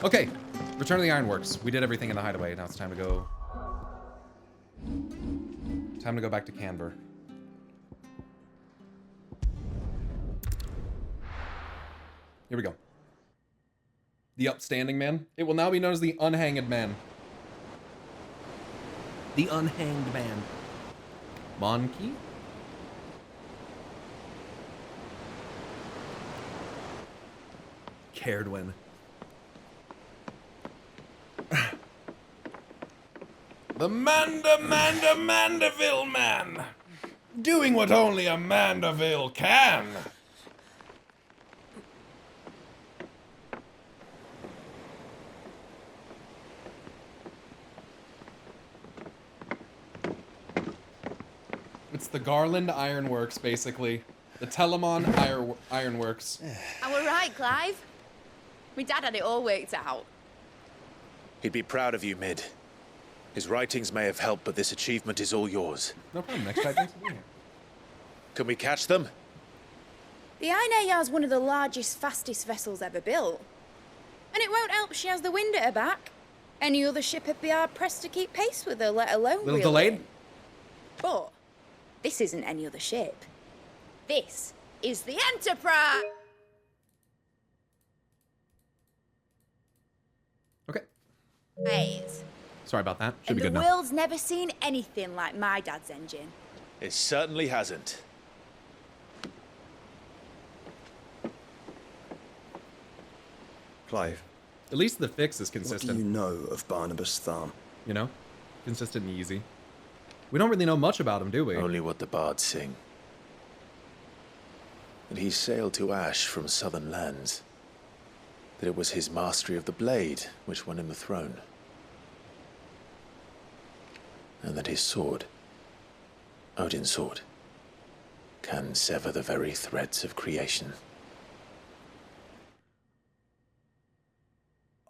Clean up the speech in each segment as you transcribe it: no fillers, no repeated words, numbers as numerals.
Okay, Return of the Ironworks. We did everything in the hideaway. Now it's time to go. Time to go back to Canberra. Here we go. The upstanding man. It will now be known as the unhanged man. The unhanged man. Monkey? Caredwin. The Mandeville man. Doing what only a Mandeville can. It's the Garland Ironworks, basically. The Telemon Ironworks. I were right, Clive. My dad had it all worked out. He'd be proud of you, Mid. His writings may have helped, but this achievement is all yours. No problem. Next guy, thanks for being here. Can we catch them? The Iron Yard's one of the largest, fastest vessels ever built. And it won't help she has the wind at her back. Any other ship would be hard-pressed to keep pace with her, let alone Little reel delayed? in. But this isn't any other ship. This is the Enterprise! Okay. Right. Sorry about that. Should And be the good now. world's never seen anything like my dad's engine. It certainly hasn't. Clive, At least the fix is what do consistent. you know of Barnabas Tharm? You know? Consistent and easy. We don't really know much about him, do we? Only what the bards sing. That he sailed to Ash from southern lands. That it was his mastery of the blade which won him the throne. And that his sword, Odin's sword, can sever the very threads of creation.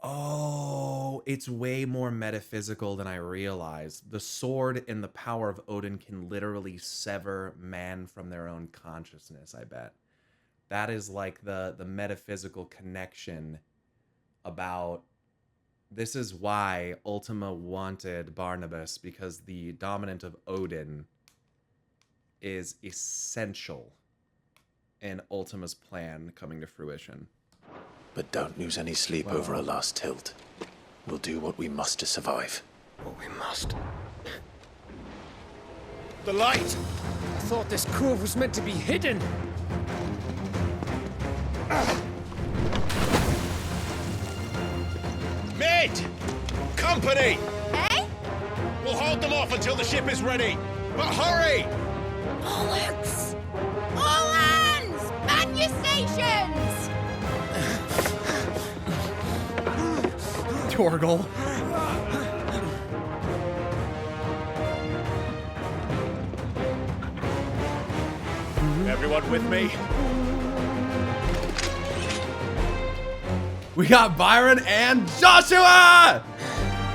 Oh, it's way more metaphysical than I realized. The sword and the power of Odin can literally sever man from their own consciousness, I bet. That is like the metaphysical connection about... This is why Ultima wanted Barnabas, because the dominant of Odin is essential in Ultima's plan coming to fruition. But don't lose any sleep over a last tilt. We'll do what we must to survive. What we must. The light! I thought this cove was meant to be hidden. Mid! Company! Eh? We'll hold them off until the ship is ready. But hurry! Bollocks! All hands! Man your stations! Torgal. Everyone with me? We got Byron and Joshua!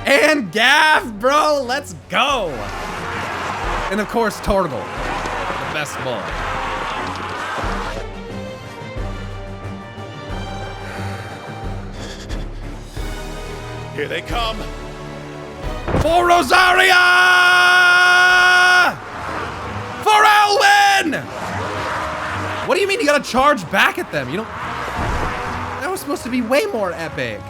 And Gav, bro, let's go! And of course, Torgal, the best boy. Here they come. For Rosaria! For Elwyn! What do you mean you gotta charge back at them? You don't... That was supposed to be way more epic.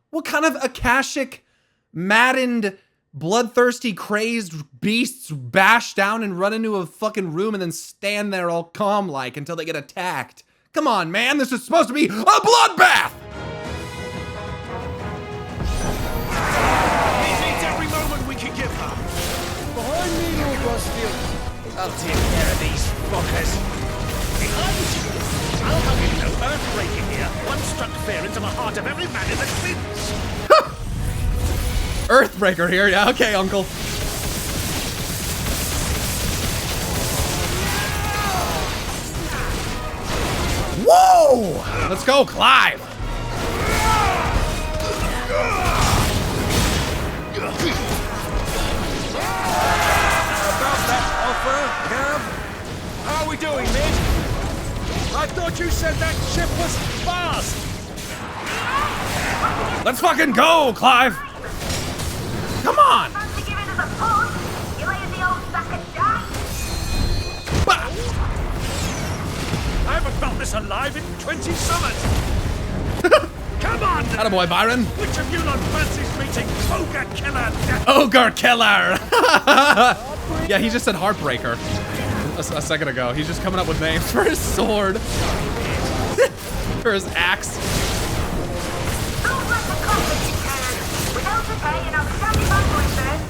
What kind of Akashic, maddened, bloodthirsty, crazed beasts bash down and run into a fucking room and then stand there all calm-like until they get attacked? Come on, man, this is supposed to be a bloodbath! Every moment we can give her. Behind me, Lord Rosfield. I'll take care of these fuckers. Behind you! I'll have you know, earthbreaking here. One struck fear into the heart of every man in the Twins. Earthbreaker here, yeah, okay, uncle. Whoa! Let's go, Clive! About that offer, Gav? How are we doing, Mid? I thought you said that ship was fast! Let's fucking go, Clive! Come on! Fancy giving us a push? You laying the old sack of dice? Bah! I haven't felt this alive in 20 summers. Come on! Attaboy, Byron. Which of you lot fancies meeting Ogre Killer? Ogre Killer! Yeah, he just said Heartbreaker a second ago. He's just coming up with names for his sword. For his axe. Don't let the conflict turn. Without the pay and I'll stand by my first.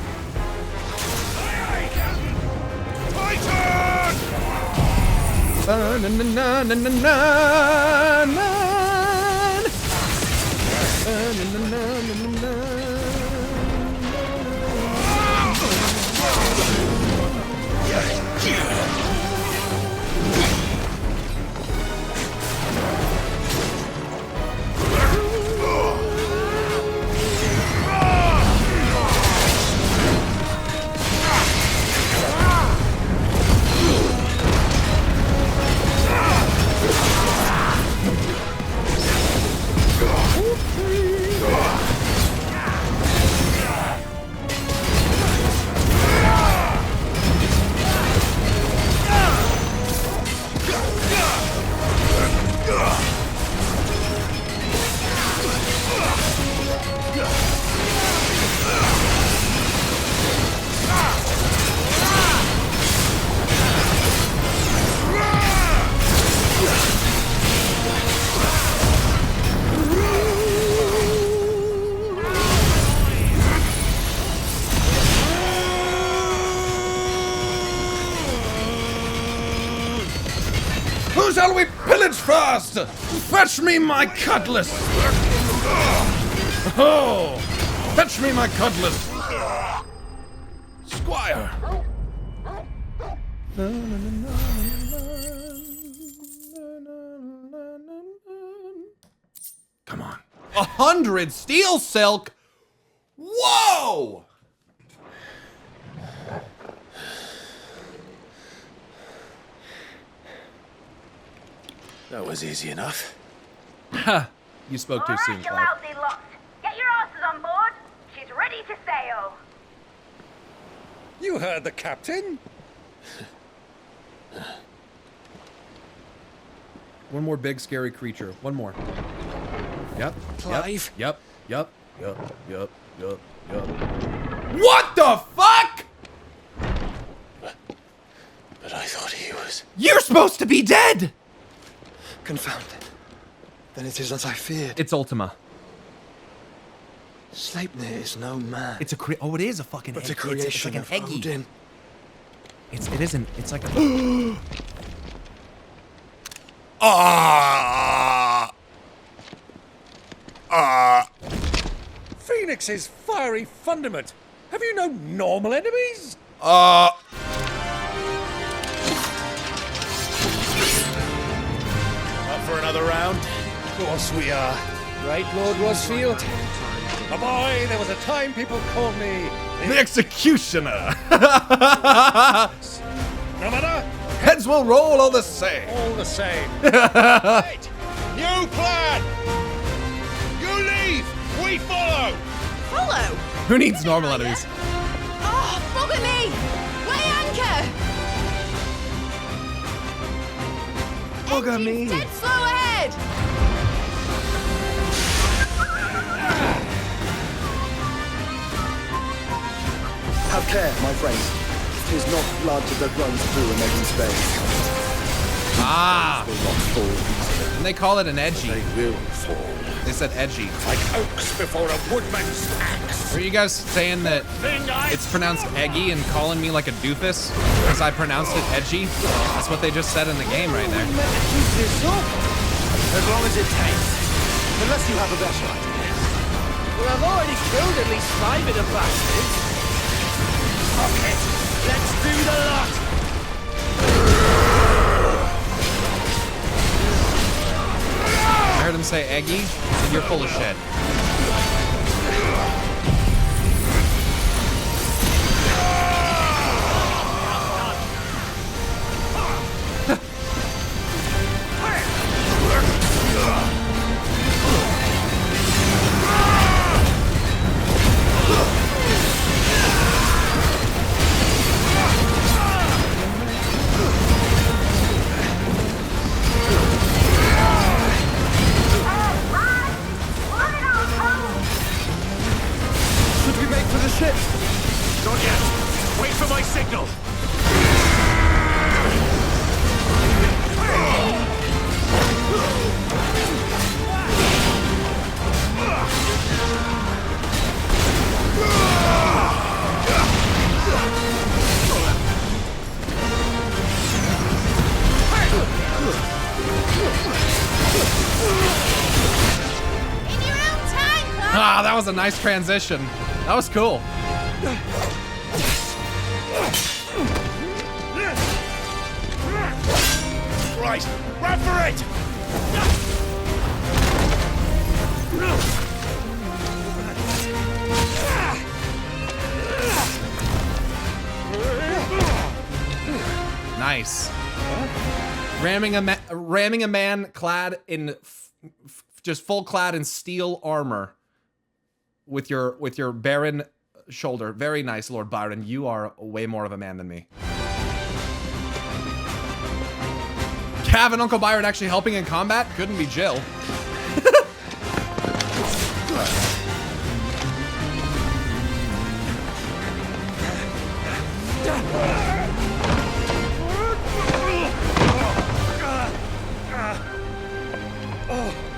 Who shall we pillage first? Fetch me my cutlass! Oh! Fetch me my cutlass! Squire! Come on. 100 steel silk? Whoa! That was easy enough. Ha! You spoke too soon, Alright, you Clive. lousy lot. Get your asses on board. She's ready to sail. You heard the captain. One more big scary creature. One more. Yep. Clive? Yep. What the fuck? But I thought he was... You're supposed to be dead! Confounded. Then it is as I feared. It's Ultima. Sleipnir is no man, It's a oh, it is a fucking but egg. a It's creation like an of eggy. Odin. It isn't. It's like a. Phoenix's fiery fundament. Have you no normal enemies? Up for another round? Of course we are. Right, Lord Rosfield? A boy, there was a time people called me The executioner. no matter, Heads will roll all the same. all the same. Right. New plan! You leave! We follow! Follow? Who needs normal enemies? Oh, bugger me! Weigh anchor! Bugger Engine's me. dead slow ahead! Have care, my friend. 'Tis not blood that runs through an edgy space. Ah, Will not fall easily. and they call it an edgy. They will fall. They said edgy. Like oaks before a woodman's axe. Are you guys saying that it's pronounced eggy and calling me like a doofus because I pronounced it edgy? That's what they just said in the game right there. As long as it takes. Unless you have a better idea. Well, I've already killed at least 5 of the bastards. Fuck it. Let's do the lot. I heard him say eggy. And you're full of shit. signal! In your own time, lad. Ah, that was a nice transition. That was cool. Right, run for it! Nice. Ramming a man clad in just full clad in steel armor with your barren shoulder. Very nice, Lord Byron. You are way more of a man than me. Cav and Uncle Byron actually helping in combat? Couldn't be Jill.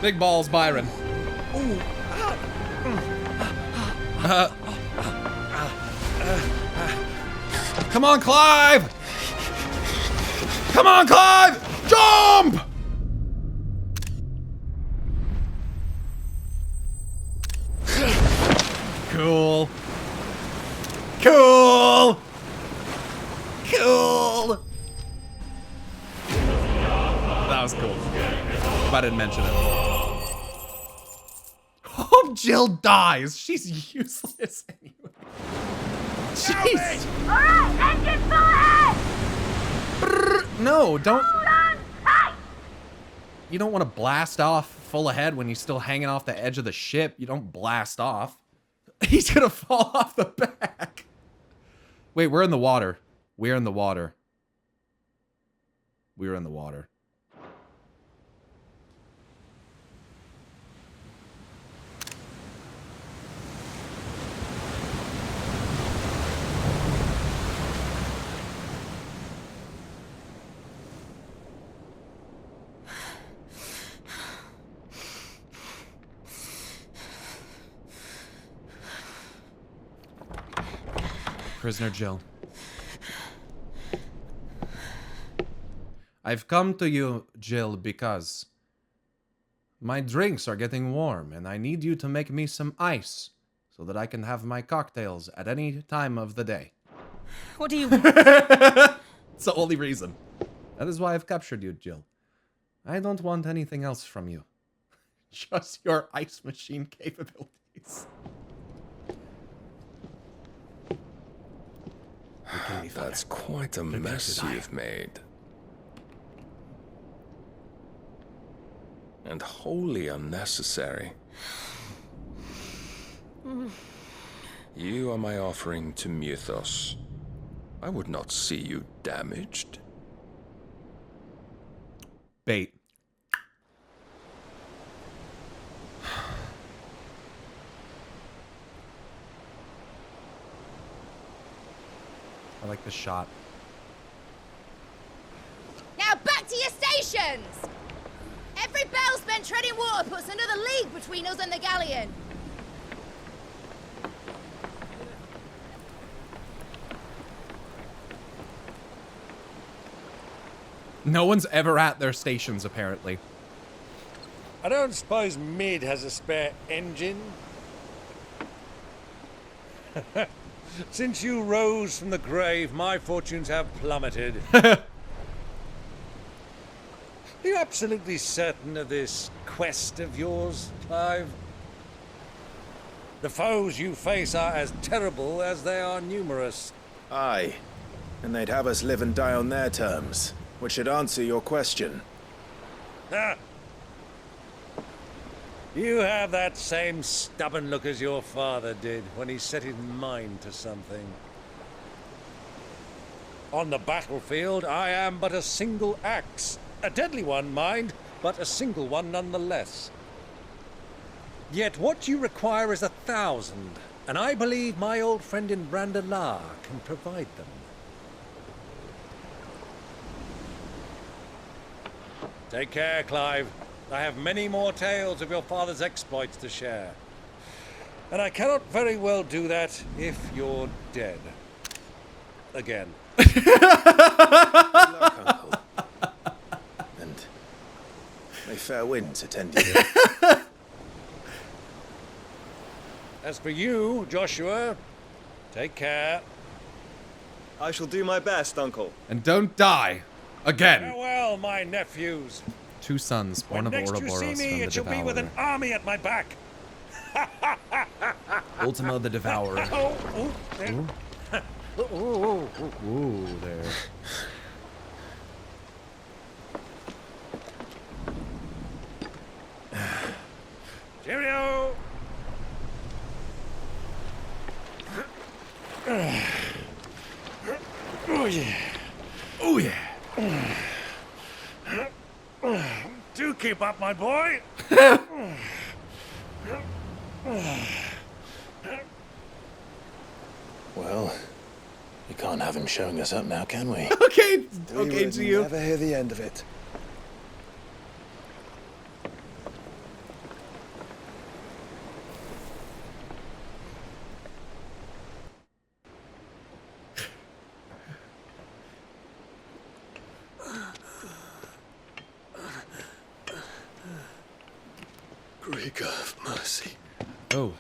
Big balls, Byron. Come on, Clive! Come on, Clive! Jump! Cool. Cool! Cool! That was cool. If I didn't mention it. Hope Jill dies. She's useless anyway. Jeez. Alright, engine full ahead! No, don't. Hold on tight! You don't want to blast off full ahead when you're still hanging off the edge of the ship. You don't blast off. He's gonna fall off the back. Wait, we're in the water. We're in the water. We're in the water. Prisoner Jill. I've come to you, Jill, because my drinks are getting warm and I need you to make me some ice so that I can have my cocktails at any time of the day. What do you... It's the only reason. That is why I've captured you, Jill. I don't want anything else from you. Just your ice machine capabilities. That's quite a mess you've made. And wholly unnecessary. You are my offering to Mythos. I would not see you damaged. Bait. I like the shot. Now back to your stations! Every bell spent treading water puts another league between us and the galleon. No one's ever at their stations, apparently. I don't suppose Mid has a spare engine? Since you rose from the grave, my fortunes have plummeted. Are you absolutely certain of this quest of yours, Clive? The foes you face are as terrible as they are numerous. Aye. And they'd have us live and die on their terms, which should answer your question. Ah. You have that same stubborn look as your father did when he set his mind to something. On the battlefield, I am but a single axe. A deadly one, mind, but a single one nonetheless. Yet what you require is 1,000, and I believe my old friend in Brandalar can provide them. Take care, Clive. I have many more tales of your father's exploits to share. And I cannot very well do that if you're dead. Again. Good luck, Uncle. And may fair winds attend you. As for you, Joshua, take care. I shall do my best, Uncle. And don't die. Again. Farewell, my nephews. 2 sons, born of When next you Ouroboros see me, from the it shall be with an Devourer. army at my back. Ultima the Devourer. Oh, oh, there. Ooh, there. Cheerio. Oh, yeah. Oh, yeah. Do keep up, my boy. Well, we can't have him showing us up now, can we? Okay, We okay would to you. never hear the end of it. Greek of mercy. Oh.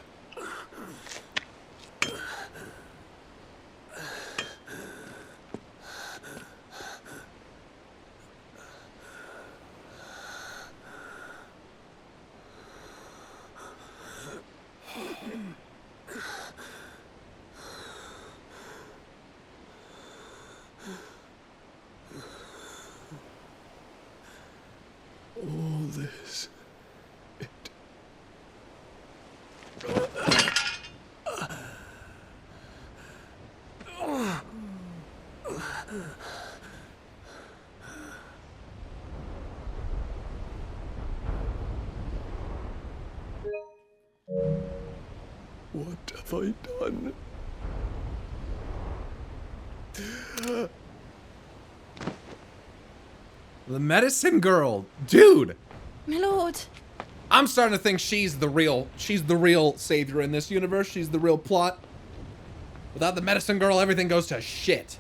All this. What have I done? The medicine girl. Dude. My lord. I'm starting to think she's the real savior in this universe. She's the real plot. Without the medicine girl, everything goes to shit.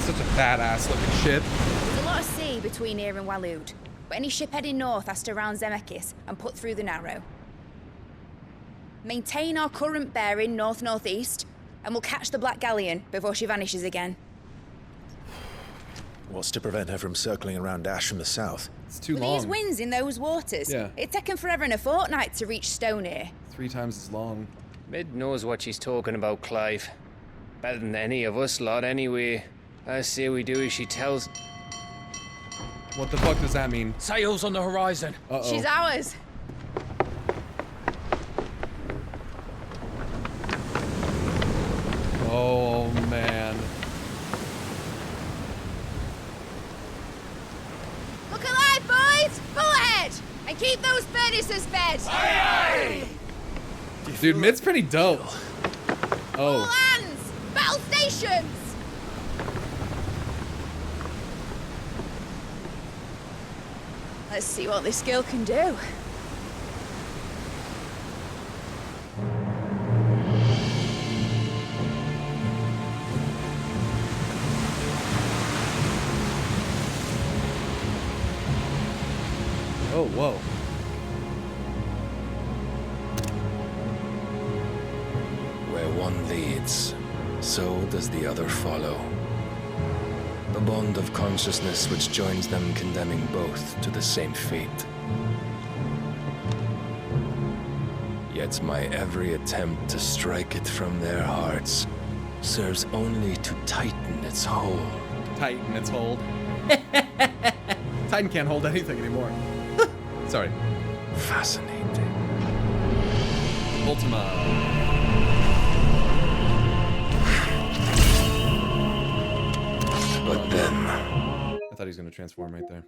Such a badass looking ship. There's a lot of sea between here and Waloed, but any ship heading north has to round Zemeckis and put through the Narrow. Maintain our current bearing north-northeast, and we'll catch the Black Galleon before she vanishes again. What's to prevent her from circling around Ash from the south? It's too With long. these winds in those waters, Yeah. it'd taken forever and a fortnight to reach Stonehenge. 3 times as long. Mid knows what she's talking about, Clive. Better than any of us lot, anyway. I say we do as she tells. What the fuck does that mean? Sails on the horizon. Uh-oh. She's ours. Oh, man. Look alive, boys! Pull ahead! And keep those furnaces fed! Aye, Dude, Mid's pretty dope. All Oh. hands! Battle stations! Let's see what this girl can do. Oh, whoa. Where one leads, so does the other follow. The bond of consciousness which joins them condemning both to the same fate. Yet my every attempt to strike it from their hearts serves only to tighten its hold. Titan, its hold. Titan can't hold anything anymore. Sorry. Fascinating. Ultima. But then, I thought he was going to transform right there.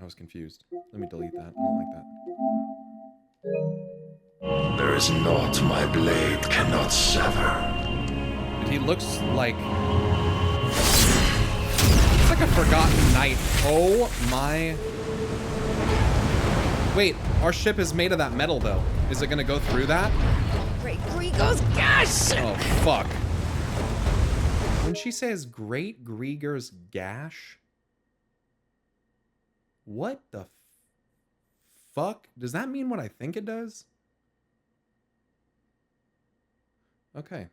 I was confused. Let me delete that. I don't like that. There is naught my blade cannot sever. Dude, he looks like... It's like a forgotten knight. Oh my... Wait, our ship is made of that metal, though. Is it gonna go through that? Great Grigor's gas! Oh, fuck. When she says Great Grigor's gash? What the fuck? Does that mean what I think it does? Okay.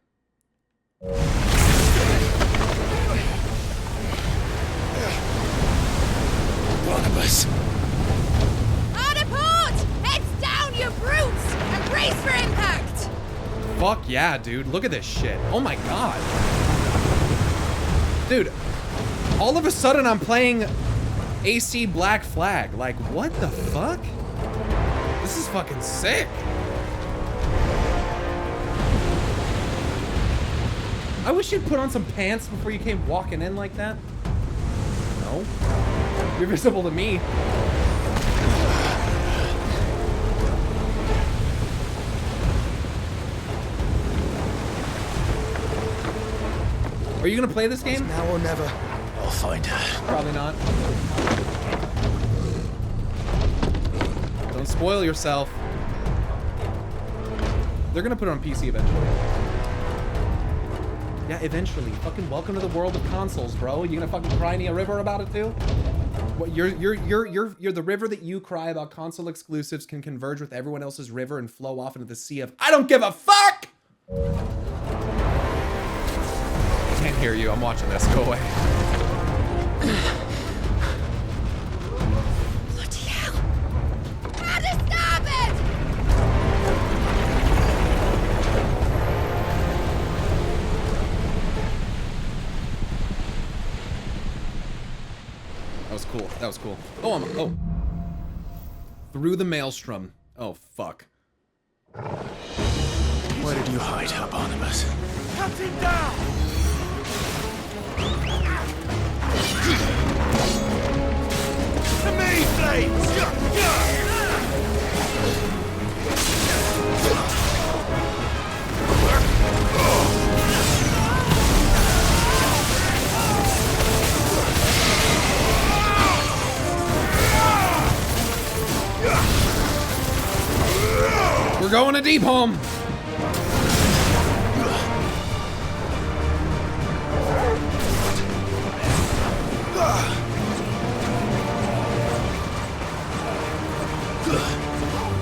Barnabas. Hard port! Heads down, you brutes! And brace for impact! Fuck yeah, dude. Look at this shit. Oh my god. Dude, all of a sudden I'm playing AC Black Flag. Like, what the fuck? This is fucking sick. I wish you'd put on some pants before you came walking in like that. No. You're visible to me. Are you gonna play this game? Now or never. I'll find her. Probably not. Don't spoil yourself. They're gonna put it on PC eventually. Yeah, eventually. Fucking welcome to the world of consoles, bro. You gonna fucking cry me a river about it too? What, you're the river that you cry about console exclusives can converge with everyone else's river and flow off into the sea of I don't give a fuck! Can't hear you. I'm watching this. Go away. Bloody hell! How to stop it! That was cool. That was cool. Oh, oh. Through the Maelstrom. Oh, fuck. Where did you hide her, Barnabas? Cut him down! To me, Blades! We're going to deep home.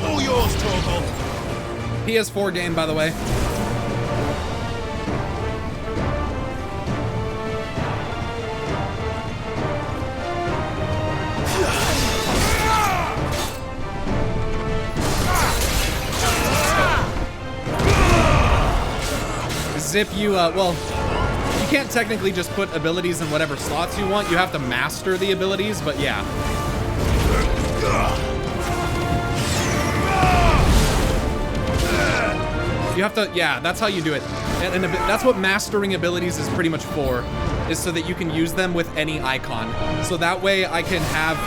All yours, Torgal. PS4 game, by the way. Zip, you, well, you can't technically just put abilities in whatever slots you want. You have to master the abilities, but yeah. You have to, yeah, that's how you do it. And that's what mastering abilities is pretty much for, is so that you can use them with any icon. So that way I can have,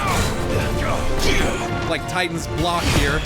like, Titan's block here.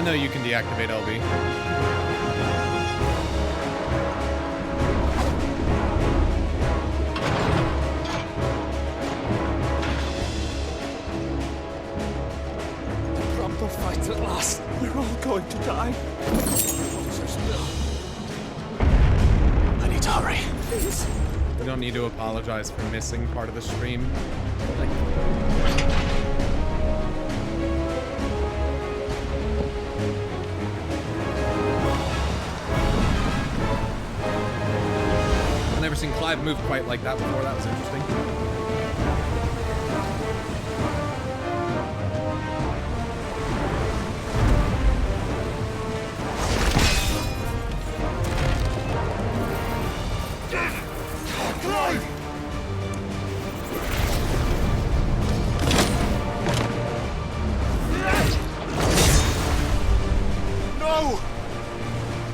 know you can deactivate LB. The proper fight at last. We're all going to die. I need to hurry. Please. You don't need to apologize for missing part of the stream. Like, I've never seen Clive move quite like that before. That was interesting. No!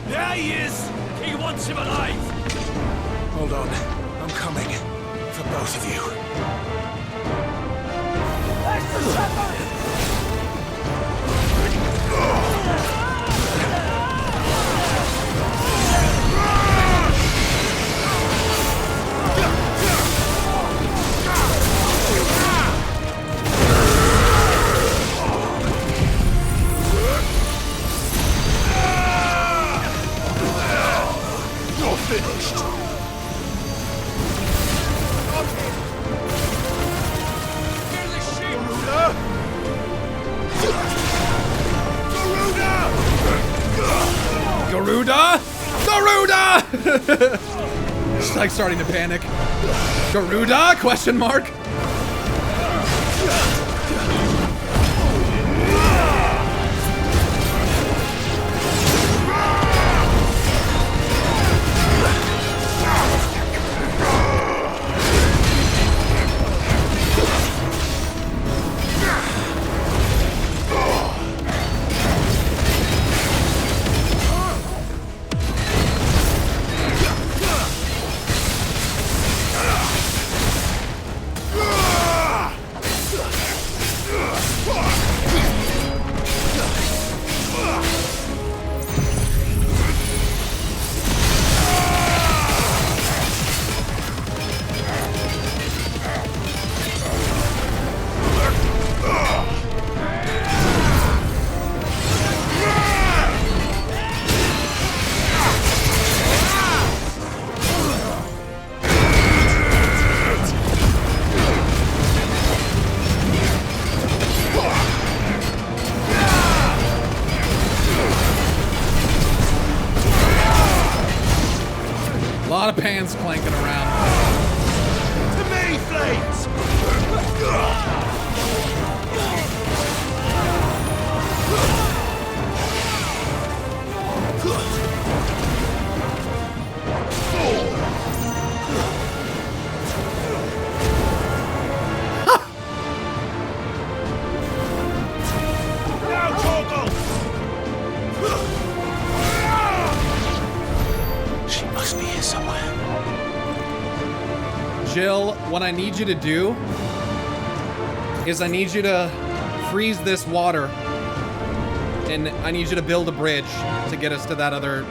There he is! He wants him alive! Hold on. I'm coming. For both of you. You're finished! Garuda! Garuda! She's like starting to panic. Garuda? Question mark. A lot of pans clanking around. To me, Flames! Now, Torgal! She must be here somewhere. Jill, what I need you to do is I need you to freeze this water. And I need you to build a bridge to get us to that other...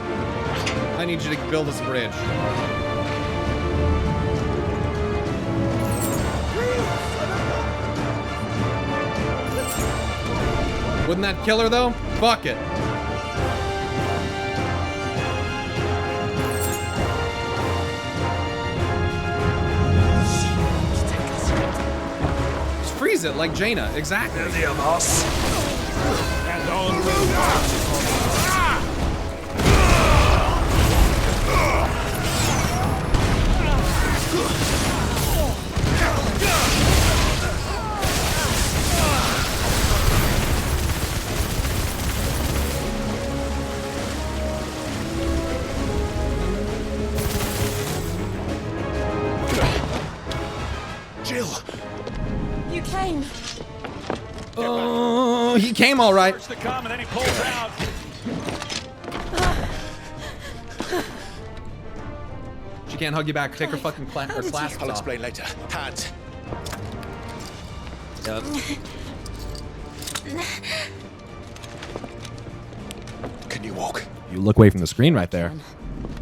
I need you to build us a bridge. Wouldn't that kill her, though? Fuck it. Just freeze it like Jaina. Exactly. The of us. And on Jill! You came. Oh, he came all right. the calm and then he pulls out. She can't hug you back. Take her fucking clasp I'll off. explain later. Hands. Yep. walk. You look away from the screen right there.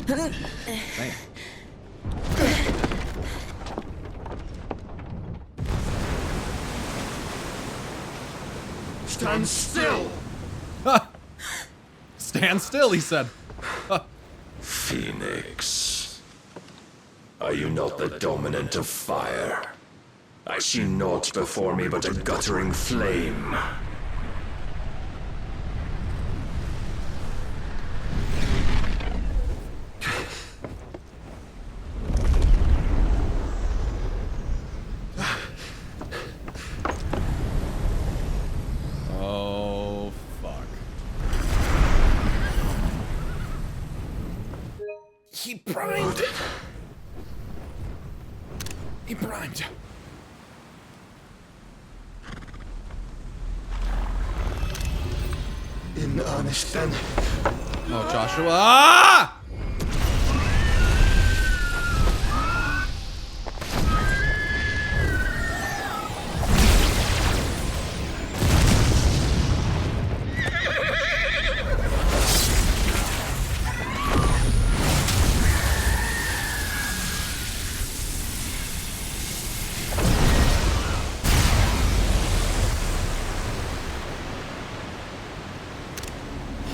Same. Stand still! Stand still, he said. Phoenix, are you not the dominant of fire? I see naught before me but a guttering flame. Oh, fuck. He primed. He primed. In earnest, then. Oh, Joshua. Ah!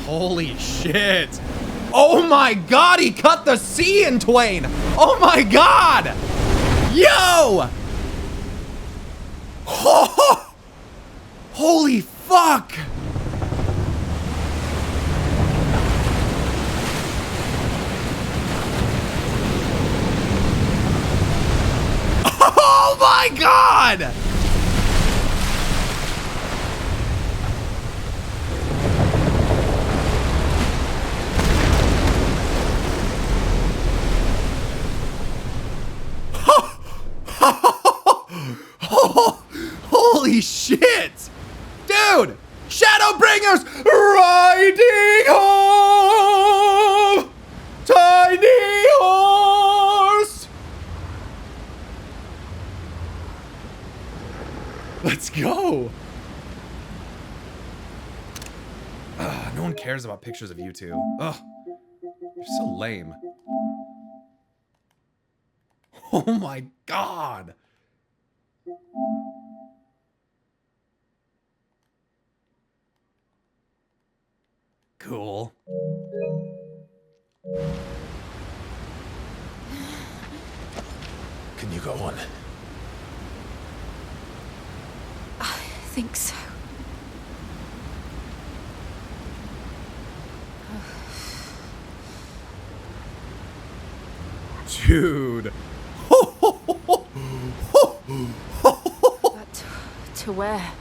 Holy shit. Oh my god, he cut the sea in twain. Oh my god. Yo. Oh, holy fuck. Oh my god. Holy shit! Dude! Shadowbringers riding home! Tiny horse! Let's go! No one cares about pictures of you two. Ugh. You're so lame. Oh my god! Cool. Can you go on? I think so. Dude. But to where?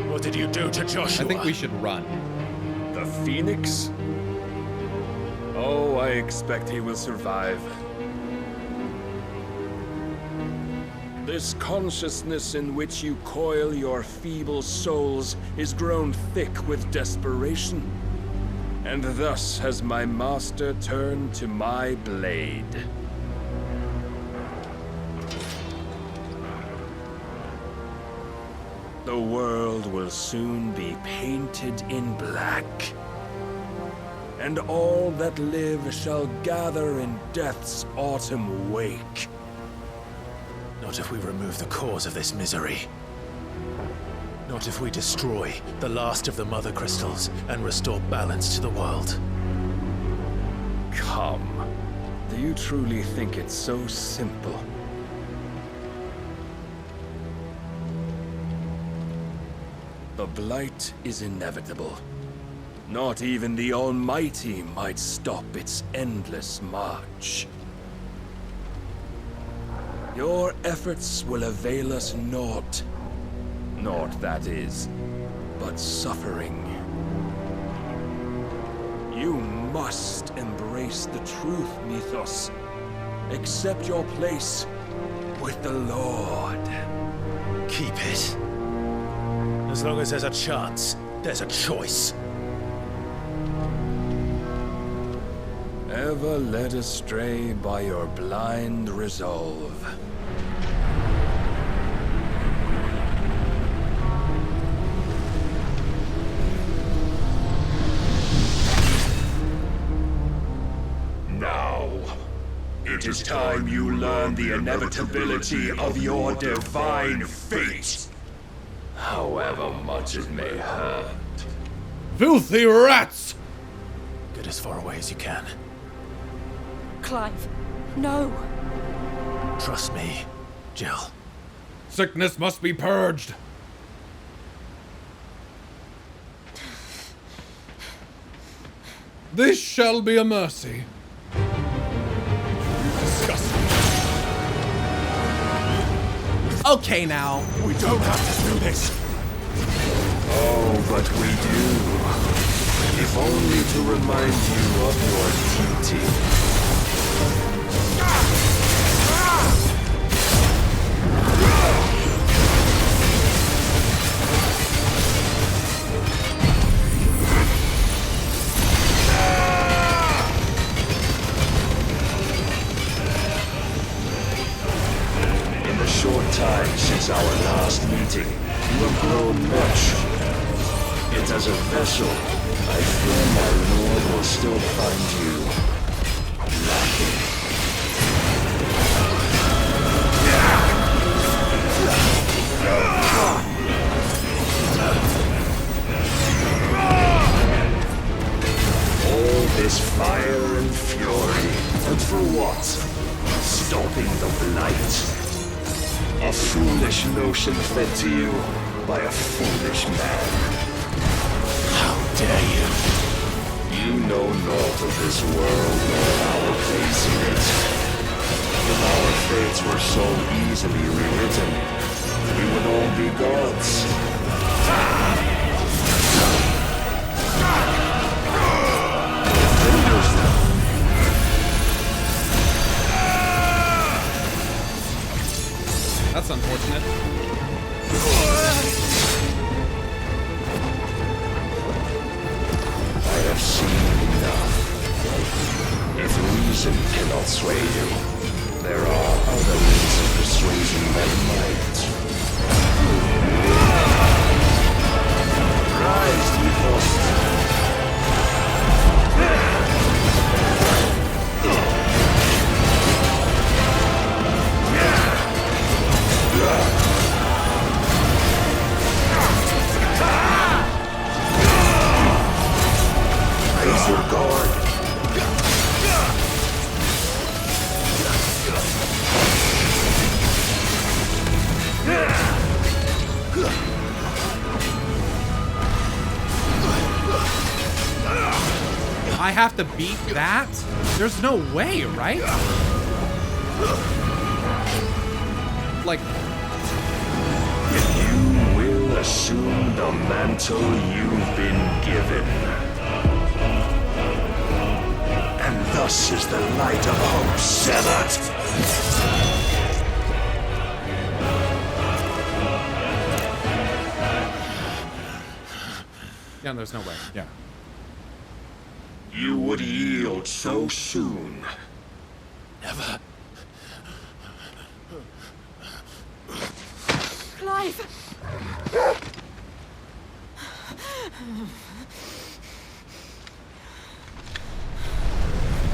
What did you do to Joshua? I think we should run. The Phoenix? Oh, I expect he will survive. This consciousness in which you coil your feeble souls is grown thick with desperation. And thus has my master turned to my blade. The world will soon be painted in black. And all that live shall gather in death's autumn wake. Not if we remove the cause of this misery. Not if we destroy the last of the Mother Crystals and restore balance to the world. Come. Do you truly think it's so simple? The blight is inevitable. Not even the Almighty might stop its endless march. Your efforts will avail us naught. Naught, that is, but suffering. You must embrace the truth, Mythos, accept your place with the Lord. Keep it. As long as there's a chance, there's a choice. Ever led astray by your blind resolve. Now, it is time you learn the inevitability of your divine fate. However much it may hurt. Filthy rats! Get as far away as you can. Clive, no. Trust me, Jill. Sickness must be purged. This shall be a mercy. Disgusting. Okay, now. We don't have to do this. Oh, but we do. If only to remind you of your duty. In the short time since our last meeting, you have grown much. Yet as a vessel, I fear my lord will still find you lacking. All this fire and fury, and for what? Stopping the blight. A foolish notion fed to you by a foolish man. How dare you? You know naught of this world nor our place in it. If our fates were so easily rewritten, we would all be gods. That's unfortunate. I have seen enough. If reason cannot sway you, there are other means of persuasion that might. Rise, ye hosts. Raise your guard. I have to beat that? There's no way, right? Like, You will assume the mantle you've been given. And thus is the light of hope severed. Yeah, there's no way. yeah. You would yield so soon. Never. Clive!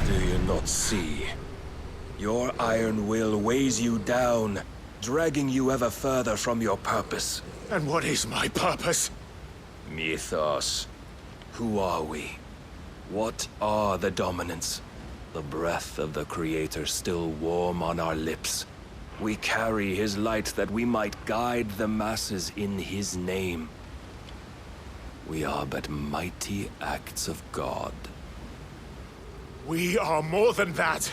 Do you not see? Your iron will weighs you down, dragging you ever further from your purpose. And what is my purpose? Mythos. Who are we? What are the dominants? The breath of the Creator still warm on our lips. We carry his light that we might guide the masses in his name. We are but mighty acts of God. We are more than that.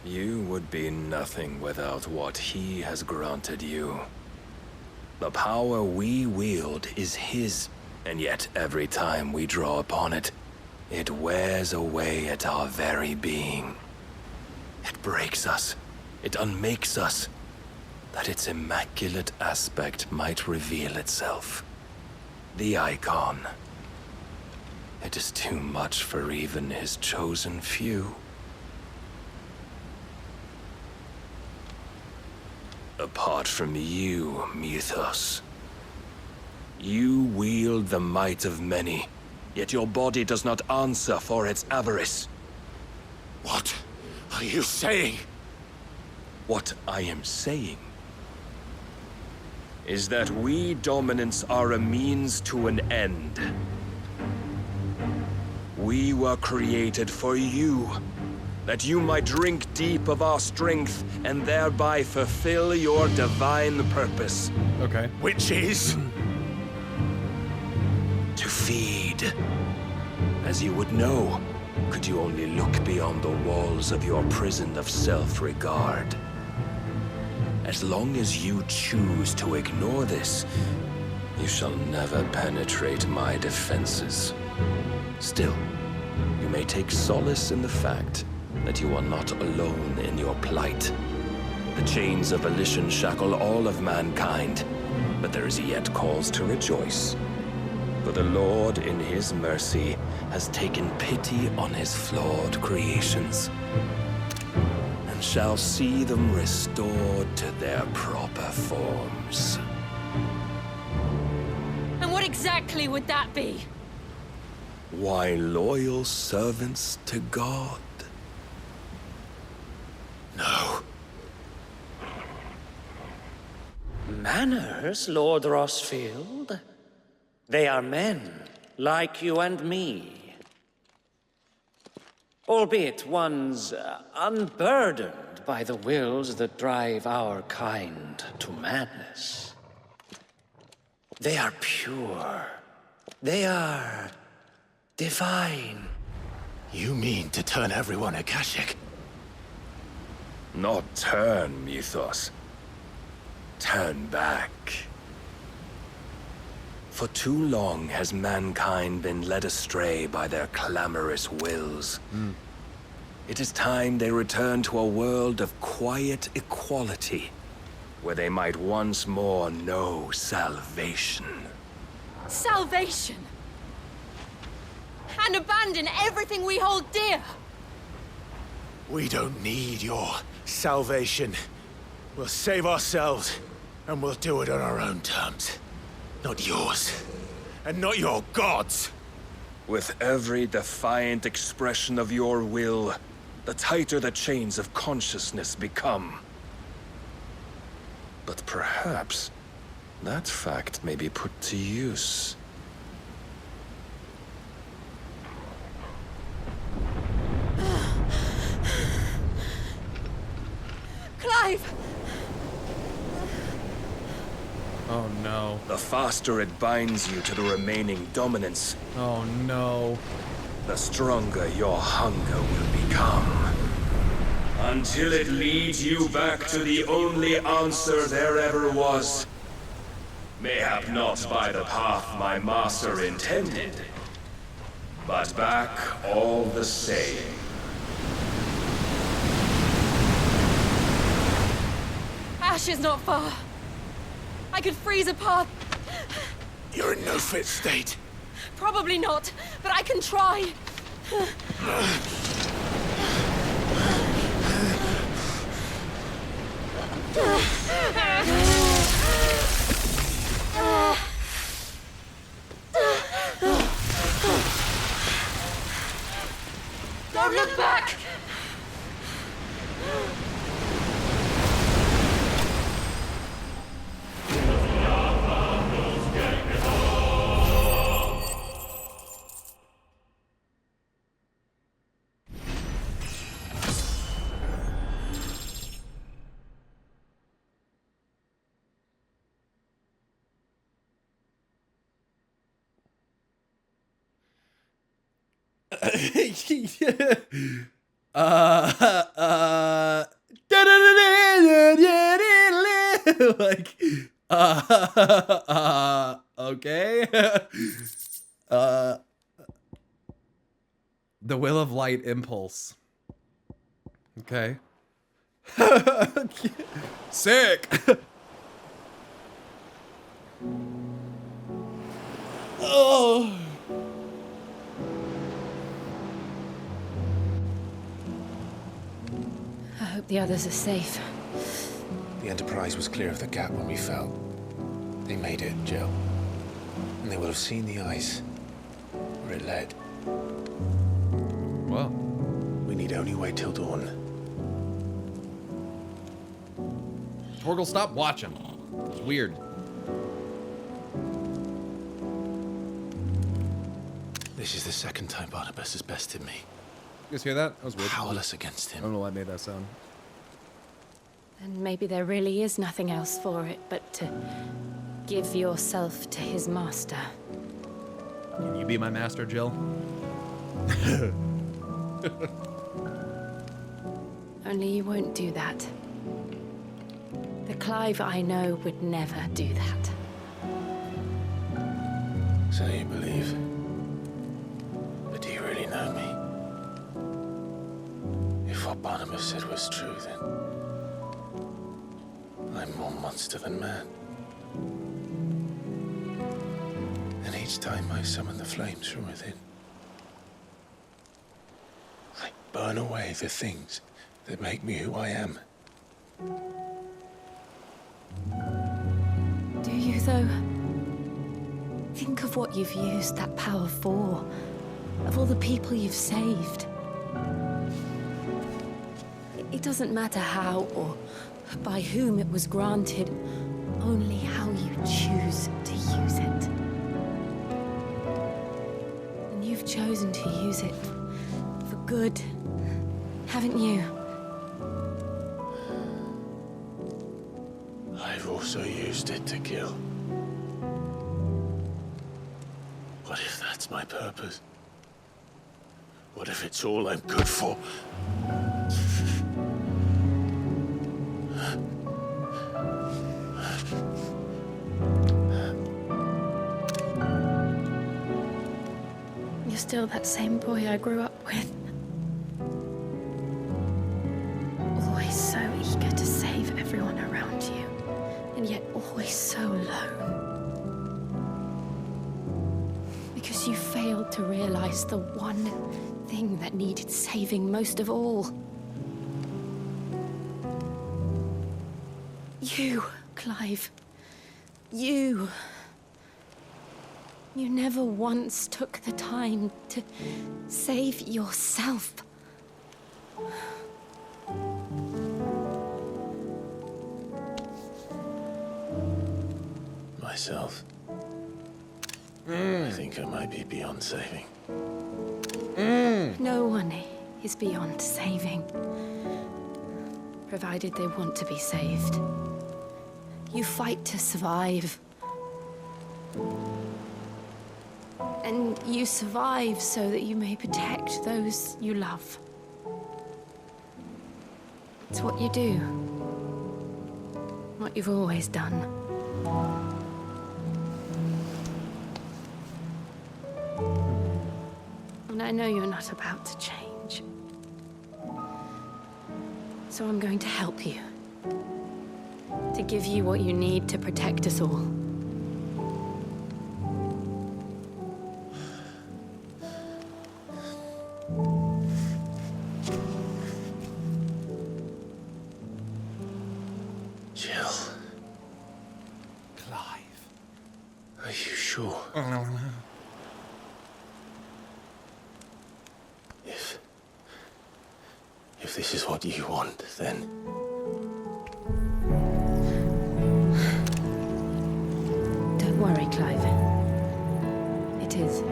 You would be nothing without what he has granted you. The power we wield is his, and yet every time we draw upon it, it wears away at our very being. breaks us. It unmakes us. That its immaculate aspect might reveal itself. The icon. It is too much for even his chosen few. Apart from you, Mythos. You wield the might of many, yet your body does not answer for its avarice. What are you saying? What I am saying is that we dominants are a means to an end. We were created for you, that you might drink deep of our strength and thereby fulfill your divine purpose. Okay. Which is? To feed. As you would know, could you only look beyond the walls of your prison of self-regard. As long as you choose to ignore this, you shall never penetrate my defenses. Still, you may take solace in the fact that you are not alone in your plight. The chains of volition shackle all of mankind, but there is yet cause to rejoice. For the Lord, in his mercy, has taken pity on his flawed creations, and shall see them restored to their proper forms. And what exactly would that be? Why, loyal servants to God. No. Manners, Lord Rossfield? They are men, like you and me. Albeit ones unburdened by the wills that drive our kind to madness. They are pure. They are divine. You mean to turn everyone Akashic? Not turn, Mythos. Turn back. For too long has mankind been led astray by their clamorous wills. It is time they return to a world of quiet equality, where they might once more know salvation. Salvation! And abandon everything we hold dear! We don't need your salvation. We'll save ourselves, and we'll do it on our own terms. Not yours. And not your gods! With every defiant expression of your will, the tighter the chains of consciousness become. But perhaps that fact may be put to use. Clive! Oh no. The faster it binds you to the remaining dominance, Oh no. the stronger your hunger will become. Until it leads you back to the only answer there ever was. Mayhap not by the path my master intended, but back all the same. Ash is not far. I could freeze a path. You're in no fit state. Probably not, but I can try. Don't look back! Like, okay. The Will of Light impulse. Okay. Sick. Oh. I hope the others are safe. The Enterprise was clear of the gap when we fell. They made it, Jill. And they will have seen the ice where it led. Well, we need only wait till dawn. Torgal, stop watching. It's weird. This is the second time Barnabas has bested me. You guys hear that? That was weird. Powerless against him. I don't know why I made that sound. And maybe there really is nothing else for it but to give yourself to his master. Can you be my master, Jill? Only you won't do that. The Clive I know would never do that. So you believe? But do you really know me? If what Barnabas said was true, then I'm more monster than man. And each time I summon the flames from within, I burn away the things that make me who I am. Do you, though? Think of what you've used that power for, of all the people you've saved. It doesn't matter how or by whom it was granted, only how you choose to use it. And you've chosen to use it for good, haven't you? I've also used it to kill. What if that's my purpose? What if it's all I'm good for? You're still that same boy I grew up with. Always so eager to save everyone around you, and yet always so lone. Because you failed to realize the one thing that needed saving most of all. You, Clive. You. You never once took the time to save yourself. Myself. I think I might be beyond saving. No one is beyond saving, provided they want to be saved. You fight to survive. And you survive so that you may protect those you love. It's what you do. What you've always done. And I know you're not about to change. So I'm going to help you. To give you what you need to protect us all. Jill. Clive. Are you sure? If this is what you want, then... Don't worry, Clive. It is.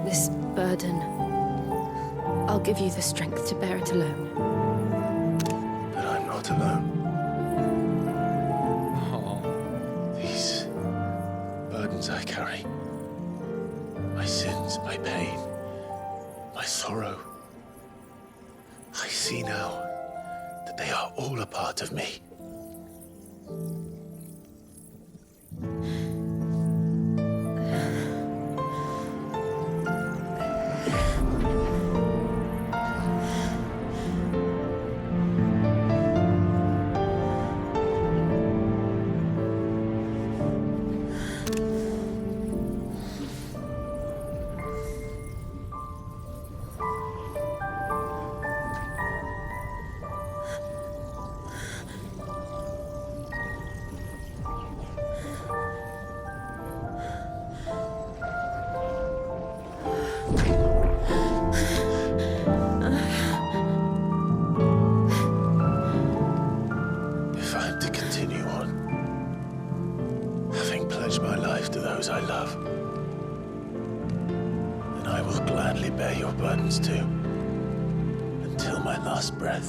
This burden, I'll give you the strength to bear it alone. But I'm not alone. These burdens I carry, my sins, my pain, my sorrow, I see now that they are all a part of me. pledge my life to those I love, then I will gladly bear your burdens too, until my last breath.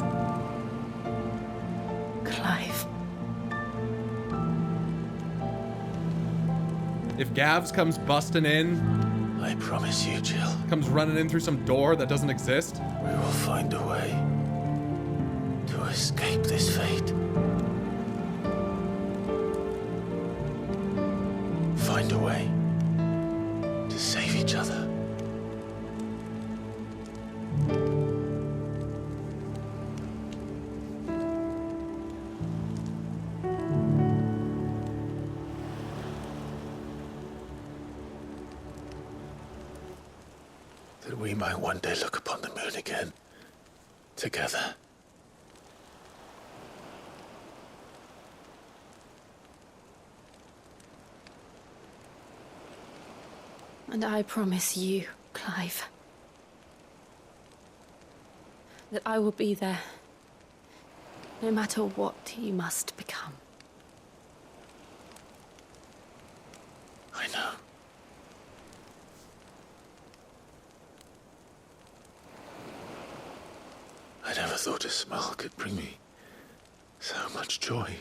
Clive. If Gavs comes busting in, I promise you, Jill, comes running in through some door that doesn't exist, we will find a way to escape this fate. Find a way to save each other. That we might one day look upon the moon again, together. And I promise you, Clive, that I will be there, no matter what you must become. I know. I never thought a smile could bring me so much joy.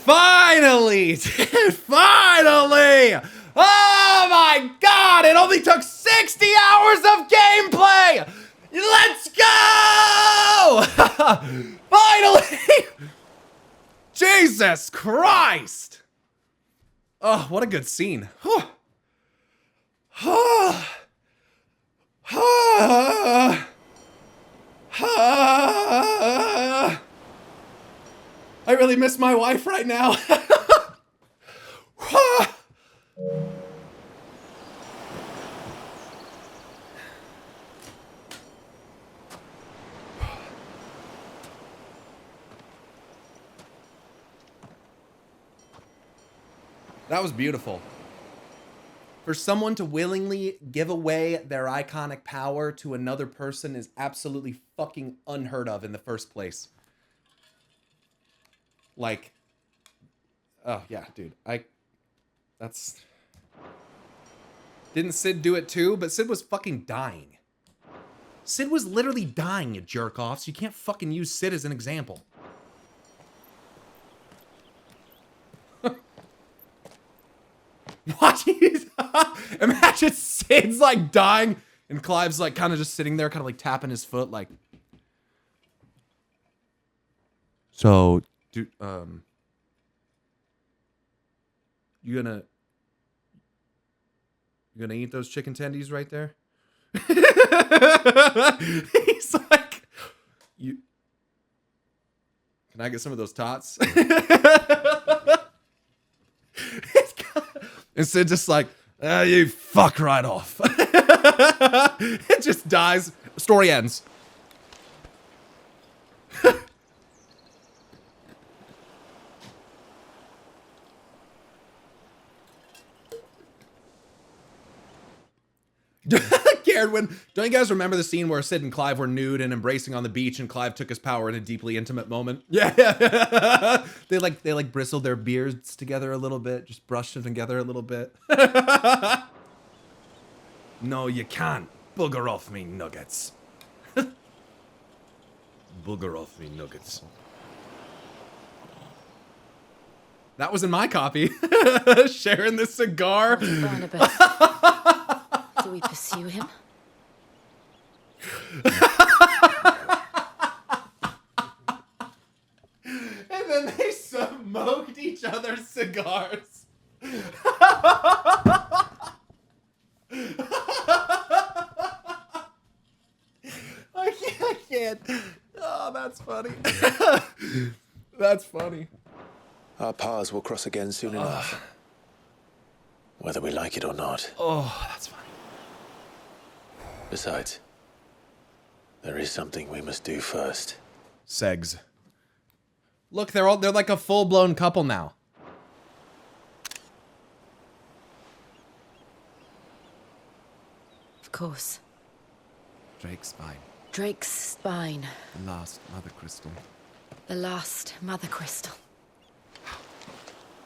finally, dude, finally! Oh my god, it only took 60 hours of gameplay! Let's go! Finally! Jesus Christ! Oh, what a good scene. I really miss my wife right now. That was beautiful. For someone to willingly give away their iconic power to another person is absolutely fucking unheard of in the first place. Like, oh yeah, dude, that's, didn't Sid do it too? But Sid was fucking dying. Sid was literally dying, you jerk-offs. You can't fucking use Sid as an example. Watching it, imagine Sid's like dying and Clive's like kind of just sitting there, kind of like tapping his foot, like. So, dude, you gonna eat those chicken tendies right there? He's like, you. Can I get some of those tots? And Sid just like, you fuck right off. It just dies. Story ends. Karen, don't you guys remember the scene where Sid and Clive were nude and embracing on the beach and Clive took his power in a deeply intimate moment? Yeah. They like bristled their beards together a little bit, just brushed them together a little bit. No, you can't. Booger off me nuggets. Booger off me nuggets. That was in my copy. Sharing the cigar. Barnabas. Do we pursue him? And then they smoked each other's cigars. I can't. Oh, that's funny. That's funny. Our paths will cross again soon enough. Whether we like it or not. Oh, that's funny. Besides, there is something we must do first. Segs. Look, they're like a full-blown couple now. Of course. Drake's fine. Drake's spine. The last Mother Crystal. The last Mother Crystal.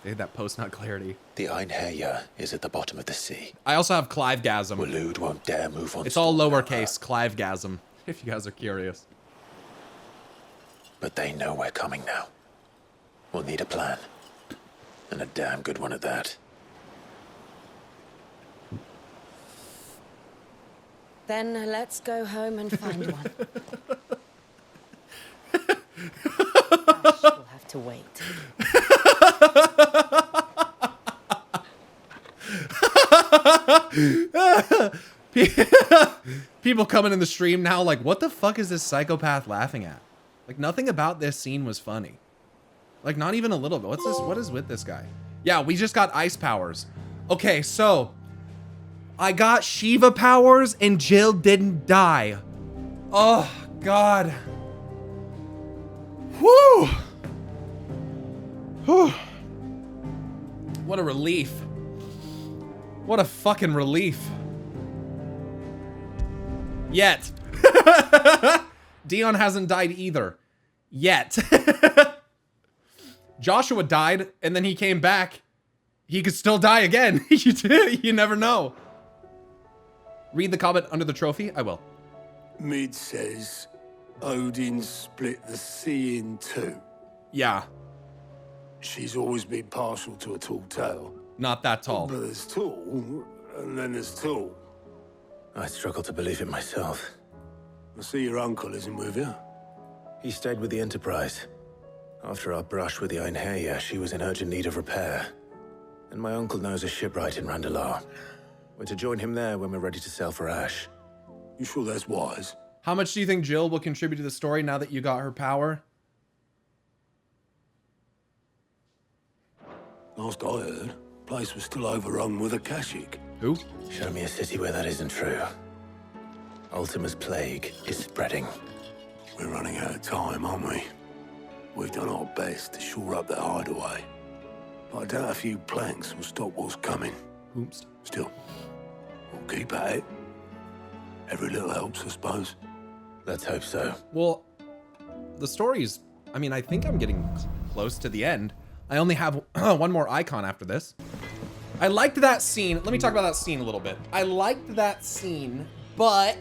They had that post-nut clarity. The Einherjar is at the bottom of the sea. I also have Clivegasm. Waloed won't dare move on. It's all lowercase, Clivegasm, if you guys are curious. But they know we're coming now. We'll need a plan. And a damn good one at that. Then let's go home and find one. Ash will have to wait. People coming in the stream now like, what the fuck is this psychopath laughing at? Like, nothing about this scene was funny. Like, not even a little bit. What's this? What is with this guy? Yeah, we just got ice powers. Okay, so I got Shiva powers and Jill didn't die. Oh, God. Whew. Whew. What a relief. What a fucking relief. Yet. Dion hasn't died either. Yet. Joshua died, and then he came back. He could still die again. You never know. Read the comment under the trophy. I will. Mid says Odin split the sea in two. Yeah. She's always been partial to a tall tale. Not that tall. But there's tall, and then there's tall. I struggle to believe it myself. I see your uncle isn't with you. He stayed with the Enterprise. After our brush with the Einherjar, she was in urgent need of repair. And my uncle knows a shipwright in Randalar. We're to join him there when we're ready to sail for Ash. You sure that's wise? How much do you think Jill will contribute to the story now that you got her power? Last I heard, place was still overrun with Akashic. Who? Show me a city where that isn't true. Ultima's plague is spreading. We're running out of time, aren't we? We've done our best to shore up that hideaway. But I doubt a few planks will stop what's coming. Oops. Still, we'll keep at it. Every little helps, I suppose. Let's hope so. Well, the story's... I mean, I think I'm getting close to the end. I only have one more icon after this. I liked that scene. Let me talk about that scene a little bit. I liked that scene, but...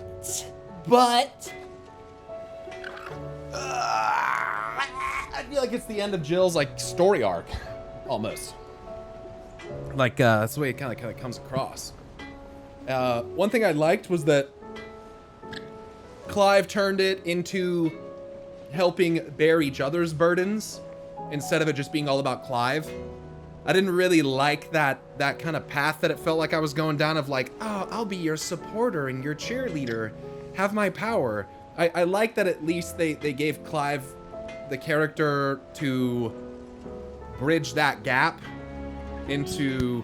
I feel like it's the end of Jill's, like, story arc. Almost. Like, that's the way it kind of comes across. One thing I liked was that Clive turned it into helping bear each other's burdens instead of it just being all about Clive. I didn't really like that kind of path that it felt like I was going down of like, oh, I'll be your supporter and your cheerleader, have my power. I like that at least they gave Clive the character to bridge that gap into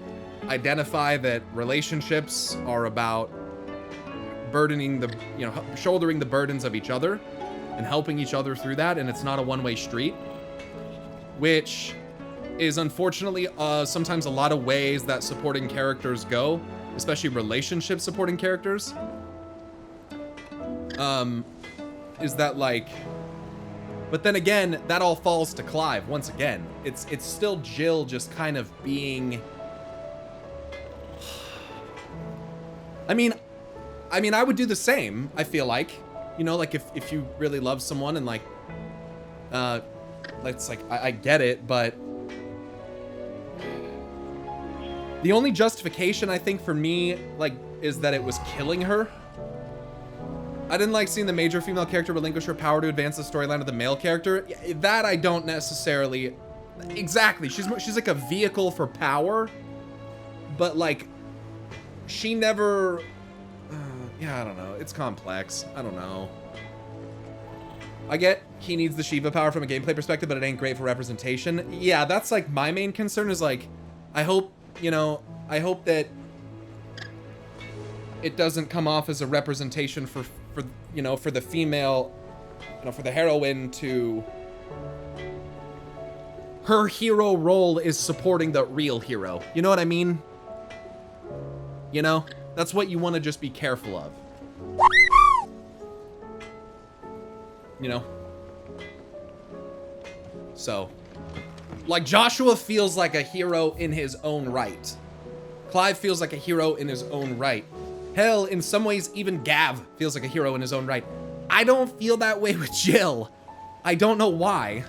identify that relationships are about burdening the, shouldering the burdens of each other and helping each other through that, and it's not a one-way street, which is unfortunately sometimes a lot of ways that supporting characters go, especially relationship supporting characters. Is that like, but then again, that all falls to Clive once again. It's still Jill just kind of being, I mean, I would do the same, I feel like, like if you really love someone and like, it's like, I get it, but the only justification I think for me, like, is that it was killing her. I didn't like seeing the major female character relinquish her power to advance the storyline of the male character. That I don't necessarily, exactly. She's like a vehicle for power, but like, she never, yeah, I don't know. It's complex. I don't know. I get he needs the Shiva power from a gameplay perspective, but it ain't great for representation. Yeah, that's like my main concern is like, I hope that it doesn't come off as a representation for the female, for the heroine to, her hero role is supporting the real hero. You know what I mean? That's what you want to just be careful of. you know? So, like, Joshua feels like a hero in his own right. Clive feels like a hero in his own right. Hell, in some ways, even Gav feels like a hero in his own right. I don't feel that way with Jill. I don't know why.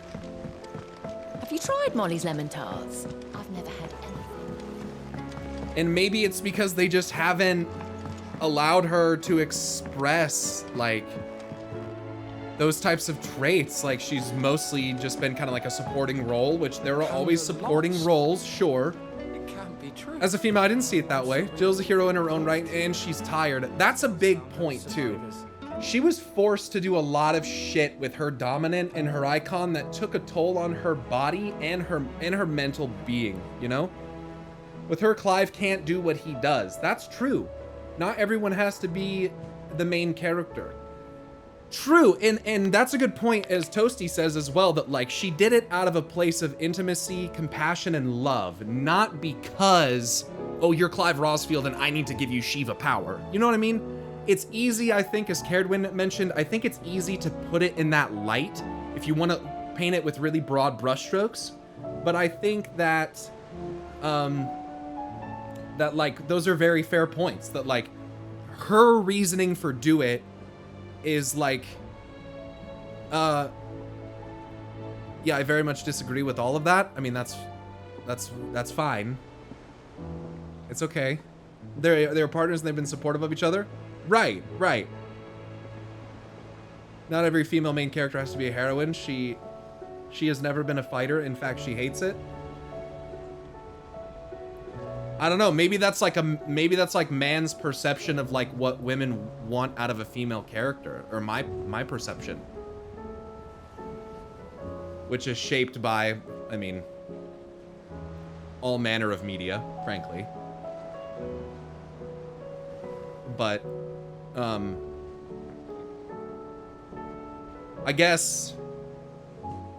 Have you tried Molly's lemon tarts? I've never had anything. And maybe it's because they just haven't allowed her to express, like, those types of traits. Like, she's mostly just been kind of like a supporting role, which there are always supporting roles, sure. It can't be true. As a female, I didn't see it that way. Jill's a hero in her own right, and she's tired. That's a big point, too. She was forced to do a lot of shit with her dominant and her icon that took a toll on her body and her mental being, you know? With her, Clive can't do what he does. That's true. Not everyone has to be the main character. True, and that's a good point, as Toasty says as well, that like she did it out of a place of intimacy, compassion, and love, not because, oh, you're Clive Rosfield and I need to give you Shiva power. You know what I mean? It's easy, I think, as Caradwin mentioned, I think it's easy to put it in that light if you want to paint it with really broad brushstrokes. But I think that, that like, those are very fair points. That like, her reasoning for do it is like, yeah, I very much disagree with all of that. I mean, that's fine. It's okay. They're partners and they've been supportive of each other. Right. Not every female main character has to be a heroine. She has never been a fighter. In fact, she hates it. I don't know. Maybe that's like man's perception of like what women want out of a female character, or my perception, which is shaped by, I mean, all manner of media, frankly. But I guess,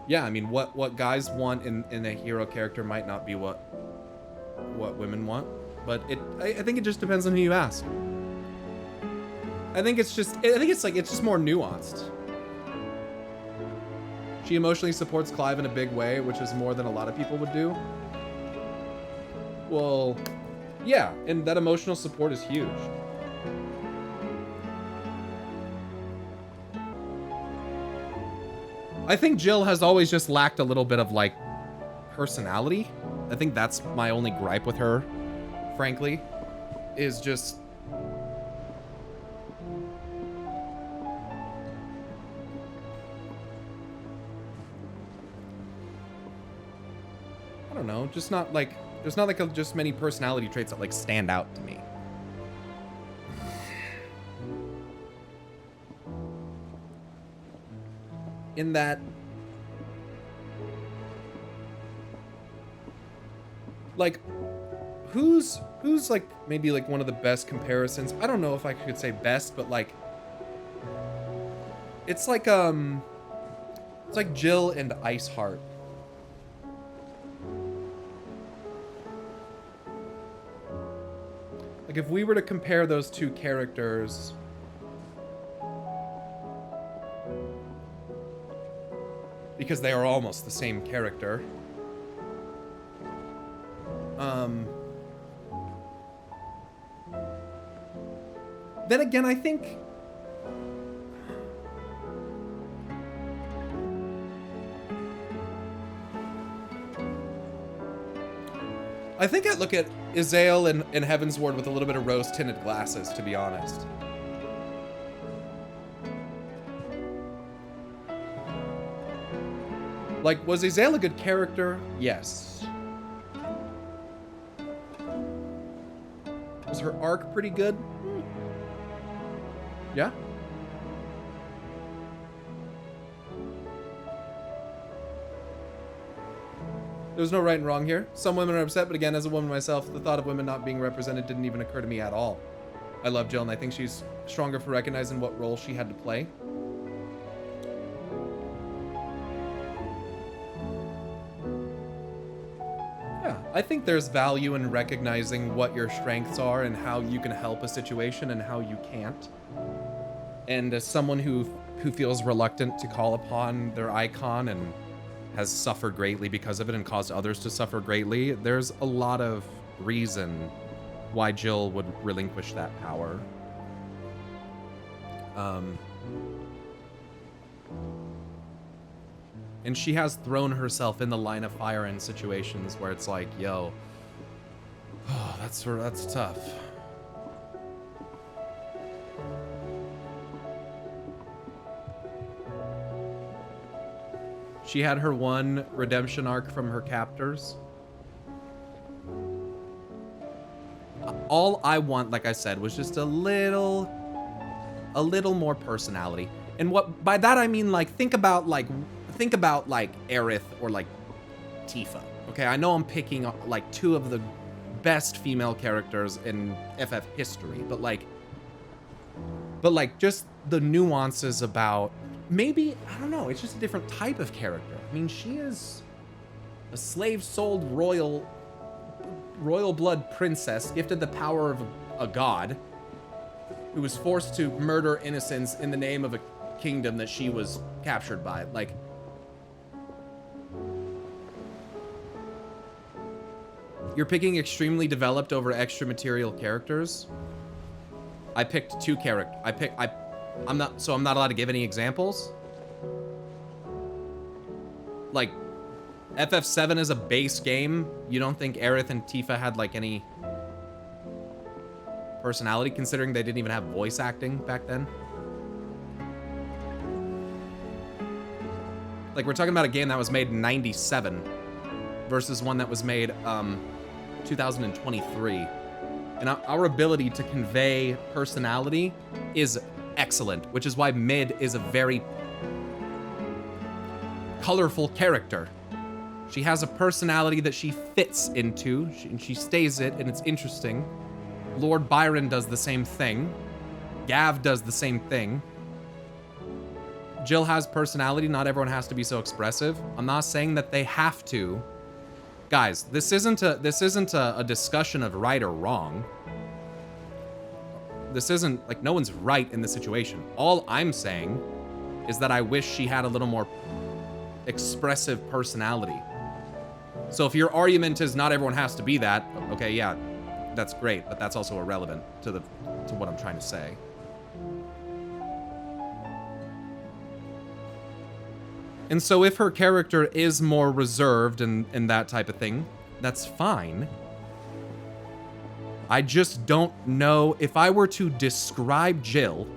yeah, I mean, what guys want in a hero character might not be what women want, but I think it just depends on who you ask. I think it's just more nuanced. She emotionally supports Clive in a big way, which is more than a lot of people would do. Well, yeah, and that emotional support is huge. I think Jill has always just lacked a little bit of like personality. I think that's my only gripe with her, frankly, is just I don't know, just not like there's not like just many personality traits that like stand out to me. In that, like, who's like maybe like one of the best comparisons? I don't know if I could say best, but like, it's like Jill and Iceheart. Like, if we were to compare those two characters, because they are almost the same character. Then again, I think I look at Izael and Heavensward with a little bit of rose-tinted glasses, to be honest. Like, was Izael a good character? Yes. Was her arc pretty good? Yeah. There's no right and wrong here. Some women are upset, but again, as a woman myself, the thought of women not being represented didn't even occur to me at all. I love Jill, and I think she's stronger for recognizing what role she had to play. Yeah, I think there's value in recognizing what your strengths are and how you can help a situation and how you can't. And as someone who feels reluctant to call upon their icon and has suffered greatly because of it and caused others to suffer greatly, there's a lot of reason why Jill would relinquish that power. And she has thrown herself in the line of fire in situations where it's like, yo, oh, that's tough. She had her one redemption arc from her captors. All I want, like I said, was just a little more personality. And what by that I mean, like, think about like Aerith or like Tifa. Okay, I know I'm picking like two of the best female characters in FF history, but like just the nuances about maybe, I don't know, it's just a different type of character. I mean, she is a slave-souled royal blood princess gifted the power of a god who was forced to murder innocents in the name of a kingdom that she was captured by. Like, you're picking extremely developed over extra material characters. I picked two characters. I'm not allowed to give any examples. Like, FF7 is a base game. You don't think Aerith and Tifa had like any personality, considering they didn't even have voice acting back then? Like, we're talking about a game that was made in '97 versus one that was made 2023. And our ability to convey personality is excellent, which is why Mid is a very colorful character. She has a personality that she fits into, and she stays it, and it's interesting. Lord Byron does the same thing. Gav does the same thing. Jill has personality. Not everyone has to be so expressive. I'm not saying that they have to. Guys, this isn't a discussion of right or wrong. This isn't, like, no one's right in this situation. All I'm saying is that I wish she had a little more expressive personality. So if your argument is not everyone has to be that, okay, yeah, that's great, but that's also irrelevant to what I'm trying to say. And so if her character is more reserved and that type of thing, that's fine. I just don't know if I were to describe Jill,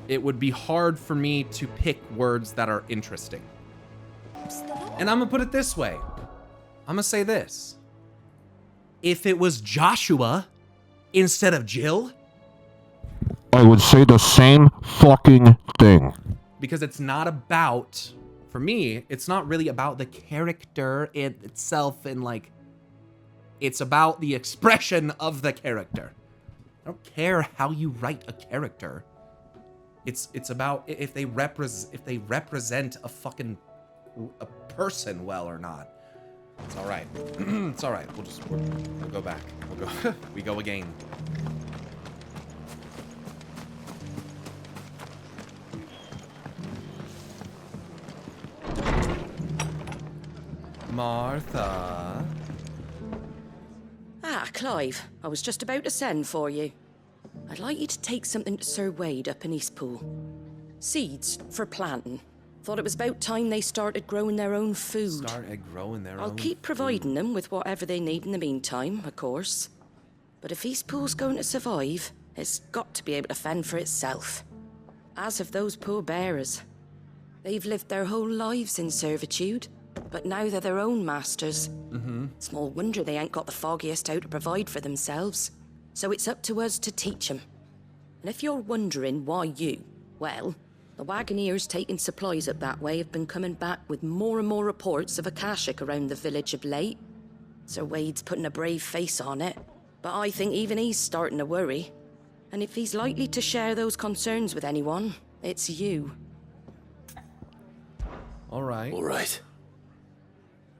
it would be hard for me to pick words that are interesting. And I'm gonna put it this way. I'm gonna say this. If it was Joshua instead of Jill, I would say the same fucking thing. Because it's not about, for me, it's not really about the character in itself, and like, it's about the expression of the character. I don't care how you write a character. It's about if they represent a person well or not. It's all right. It's all right. We'll go back. We go again. Martha. Ah, Clive. I was just about to send for you. I'd like you to take something to Sir Wade up in Eastpool. Seeds for planting. Thought it was about time they started growing their own food. I'll keep providing them with whatever they need in the meantime, of course. But if Eastpool's going to survive, it's got to be able to fend for itself. As have those poor bearers. They've lived their whole lives in servitude, but now they're their own masters. Small wonder they ain't got the foggiest how to provide for themselves. So it's up to us to teach them. And if you're wondering why well, the Wagoneers taking supplies up that way have been coming back with more and more reports of Akashic around the village of late. Sir Wade's putting a brave face on it, but I think even he's starting to worry. And if he's likely to share those concerns with anyone, it's you. All right. All right.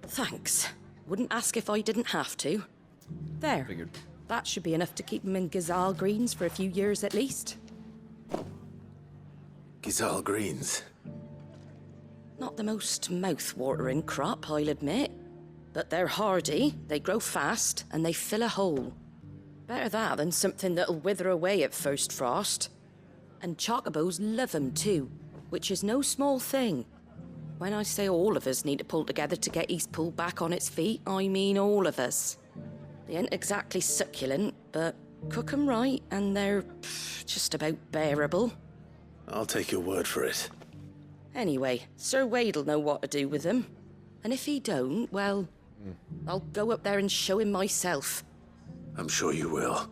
Thanks. Wouldn't ask if I didn't have to. There. Figured. That should be enough to keep them in gazelle greens for a few years at least. Gazelle greens. Not the most mouth-watering crop, I'll admit. But they're hardy, they grow fast, and they fill a hole. Better that than something that'll wither away at first frost. And chocobos love 'em too, which is no small thing. When I say all of us need to pull together to get Eastpool back on its feet, I mean all of us. They ain't exactly succulent, but cook 'em right, and they're just about bearable. I'll take your word for it. Anyway, Sir Wade'll know what to do with them. And if he don't, well, I'll go up there and show him myself. I'm sure you will.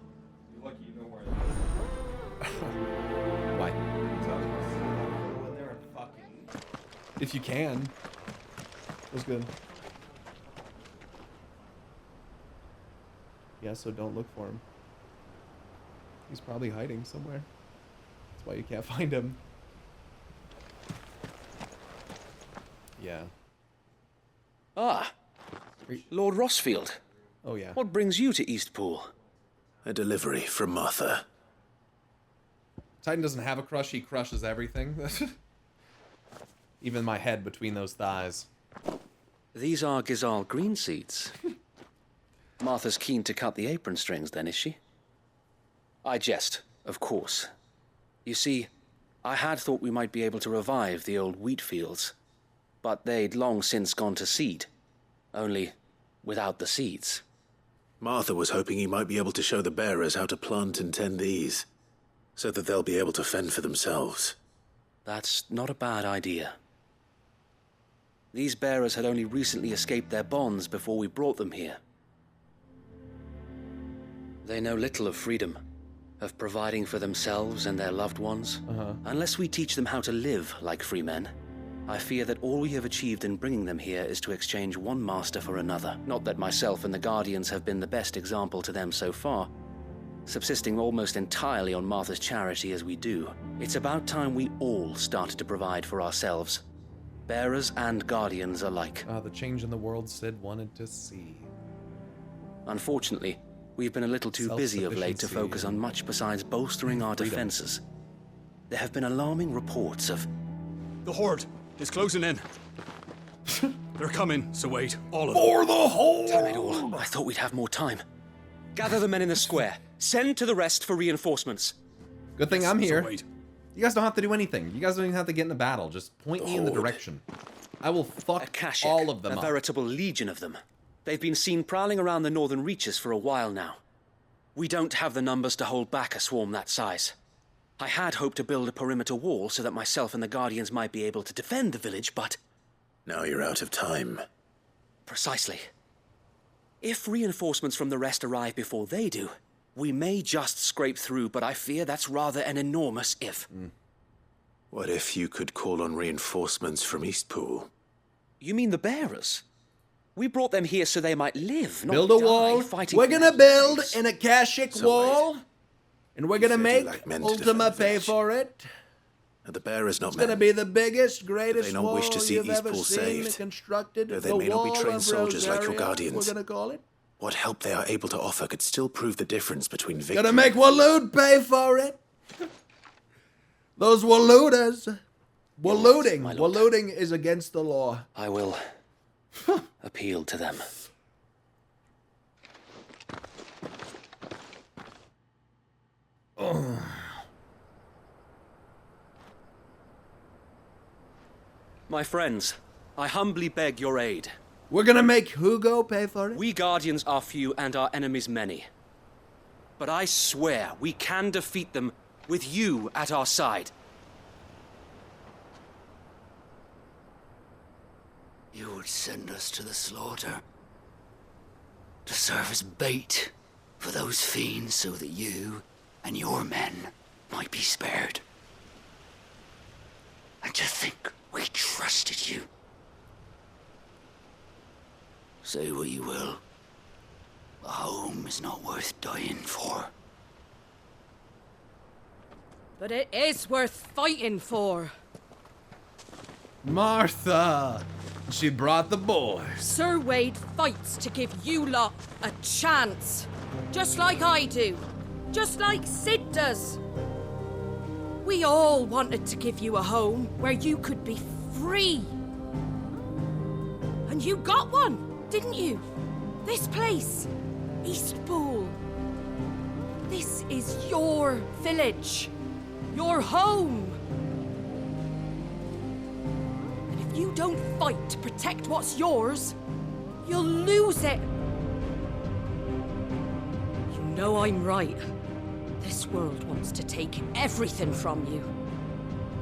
Why? If you can. That was good. Yeah, so don't look for him. He's probably hiding somewhere. That's why you can't find him. Yeah. Ah, Lord Rossfield. Oh, yeah. What brings you to Eastpool? A delivery from Martha. Titan doesn't have a crush, he crushes everything. Even my head between those thighs. These are Gazal green seeds. Martha's keen to cut the apron strings then, is she? I jest, of course. You see, I had thought we might be able to revive the old wheat fields, but they'd long since gone to seed, only without the seeds. Martha was hoping he might be able to show the bearers how to plant and tend these, so that they'll be able to fend for themselves. That's not a bad idea. These bearers had only recently escaped their bonds before we brought them here. They know little of freedom, of providing for themselves and their loved ones. Unless we teach them how to live like free men, I fear that all we have achieved in bringing them here is to exchange one master for another. Not that myself and the Guardians have been the best example to them so far, subsisting almost entirely on Martha's charity as we do. It's about time we all started to provide for ourselves, bearers and Guardians alike. The change in the world Sid wanted to see. Unfortunately, we've been a little too busy of late to focus on much besides bolstering our defenses. There have been alarming reports of... The Horde is closing in. They're coming, so wait, all of them. For the Horde! Damn it all, I thought we'd have more time. Gather the men in the square. Send to the rest for reinforcements. Good thing I'm here. You guys don't have to do anything. You guys don't even have to get in the battle. Just point me in the direction. I will fuck all of them up. A veritable legion of them. They've been seen prowling around the northern reaches for a while now. We don't have the numbers to hold back a swarm that size. I had hoped to build a perimeter wall so that myself and the Guardians might be able to defend the village, but... Now you're out of time. Precisely. If reinforcements from the rest arrive before they do, we may just scrape through, but I fear that's rather an enormous if. What if you could call on reinforcements from Eastpool? You mean the bearers? We brought them here so they might live, not build a wall. We're gonna build an Akashic wall, and we're gonna make Ultima pay for it. Are the bearers not It's men? gonna be the biggest, greatest they not wall wish to see you've ever Eastpool seen saved. constructed. Though they The may not be Wall trained of soldiers like your Rosaria, Guardians. We're gonna call it. What help they are able to offer could still prove the difference between victory. Gonna make Waloot pay for it. Those Walooters. Walooting. Walooting is against the law. I will appeal to them. My friends, I humbly beg your aid. We're gonna make Hugo pay for it? We Guardians are few and our enemies many. But I swear we can defeat them with you at our side. You would send us to the slaughter, to serve as bait for those fiends so that you and your men might be spared. And to think we trusted you. Say what you will, a home is not worth dying for. But it is worth fighting for. Martha! She brought the boys. Sir Wade fights to give you lot a chance. Just like I do. Just like Sid does. We all wanted to give you a home where you could be free. And you got one, didn't you? This place, Eastpool. This is your village. Your home. And if you don't fight to protect what's yours, you'll lose it. You know I'm right. This world wants to take everything from you.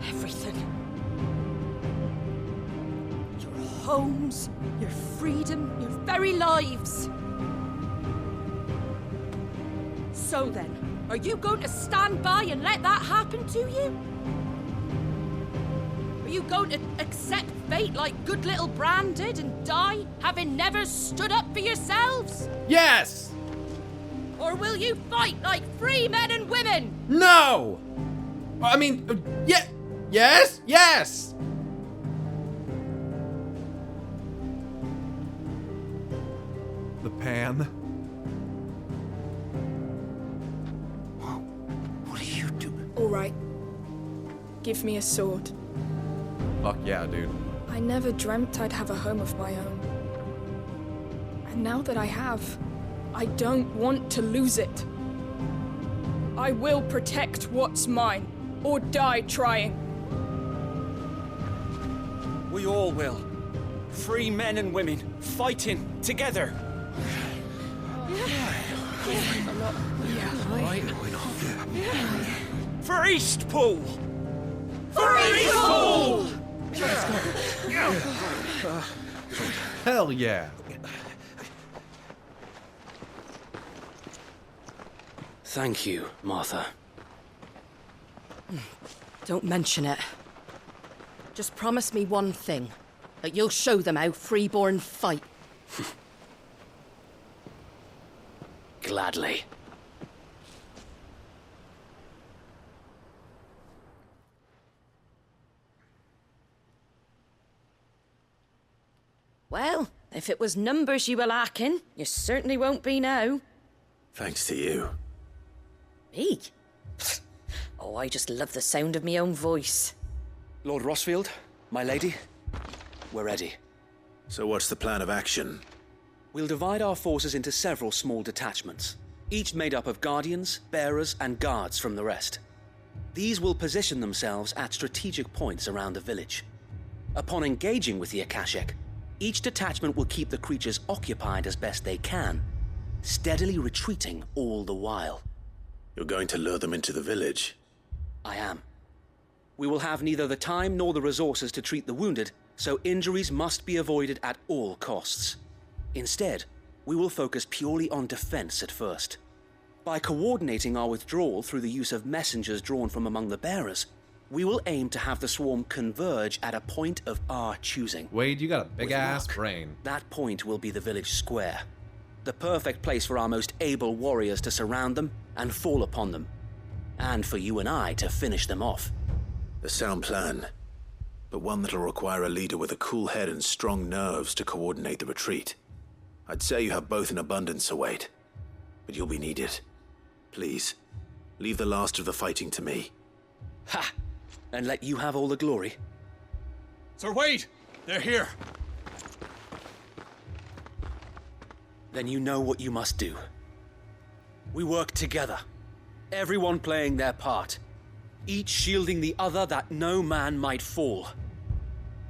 Everything. Your homes, your freedom, your very lives. So then, are you going to stand by and let that happen to you? Are you going to accept fate like good little Bran did and die, having never stood up for yourselves? Yes! Or will you fight like free men and women? No! I mean, yeah, yes, yes! The pan. What are you doing? All right. Give me a sword. Fuck yeah, dude. I never dreamt I'd have a home of my own. And now that I have, I don't want to lose it. I will protect what's mine, or die trying. We all will. Free men and women, fighting together. For Eastpool! For Eastpool! Hell yeah. Thank you, Martha. Don't mention it. Just promise me one thing. That you'll show them how freeborn fight. Gladly. Well, if it was numbers you were lacking, you certainly won't be now. Thanks to you. Me? Oh, I just love the sound of my own voice. Lord Rossfield, my lady, we're ready. So what's the plan of action? We'll divide our forces into several small detachments, each made up of guardians, bearers, and guards from the rest. These will position themselves at strategic points around the village. Upon engaging with the Akashic, each detachment will keep the creatures occupied as best they can, steadily retreating all the while. You're going to lure them into the village? I am. We will have neither the time nor the resources to treat the wounded, so injuries must be avoided at all costs. Instead, we will focus purely on defense at first. By coordinating our withdrawal through the use of messengers drawn from among the bearers, we will aim to have the swarm converge at a point of our choosing. Wade, you got a big-ass brain. That point will be the village square. The perfect place for our most able warriors to surround them and fall upon them. And for you and I to finish them off. A sound plan, but one that'll require a leader with a cool head and strong nerves to coordinate the retreat. I'd say you have both in abundance, Sir Wade, but you'll be needed. Please, leave the last of the fighting to me. Ha! And let you have all the glory. Sir Wade! They're here! Then you know what you must do. We work together, everyone playing their part, each shielding the other that no man might fall,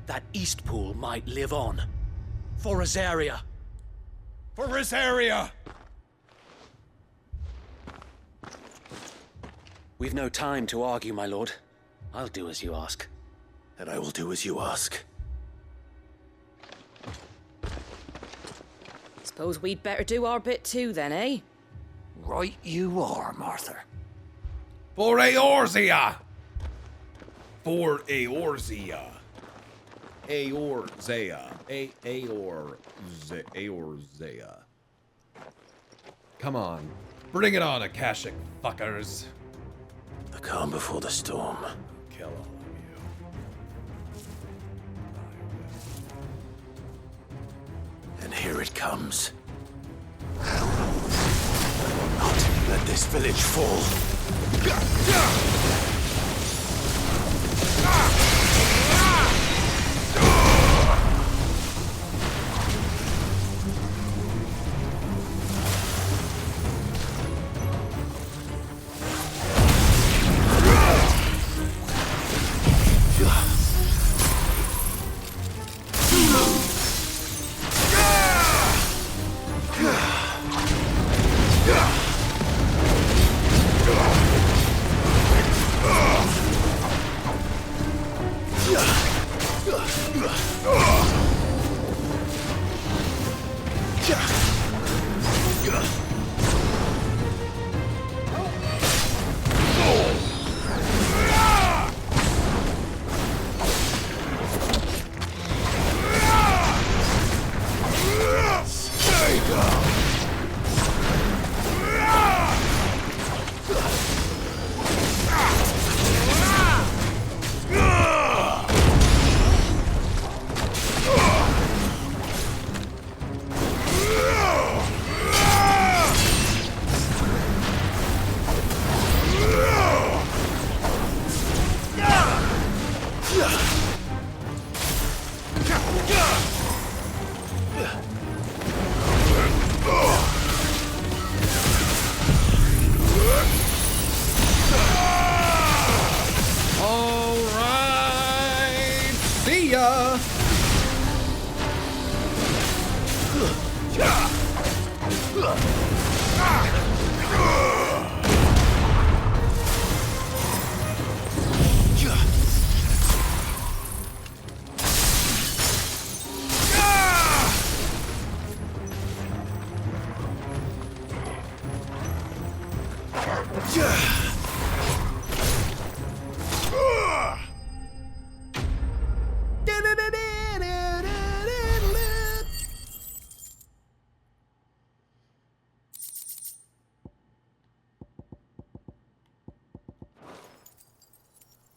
that Eastpool might live on. For Rosaria! For Rosaria! We've no time to argue, my lord. I'll do as you ask. And I will do as you ask. Suppose we'd better do our bit too then, eh? Right you are, Martha. For Eorzea! For Eorzea. Eorzea. Eorzea. Come on. Bring it on, Akashic fuckers. The calm before the storm. Kill all of you. comes. I will not let this village fall.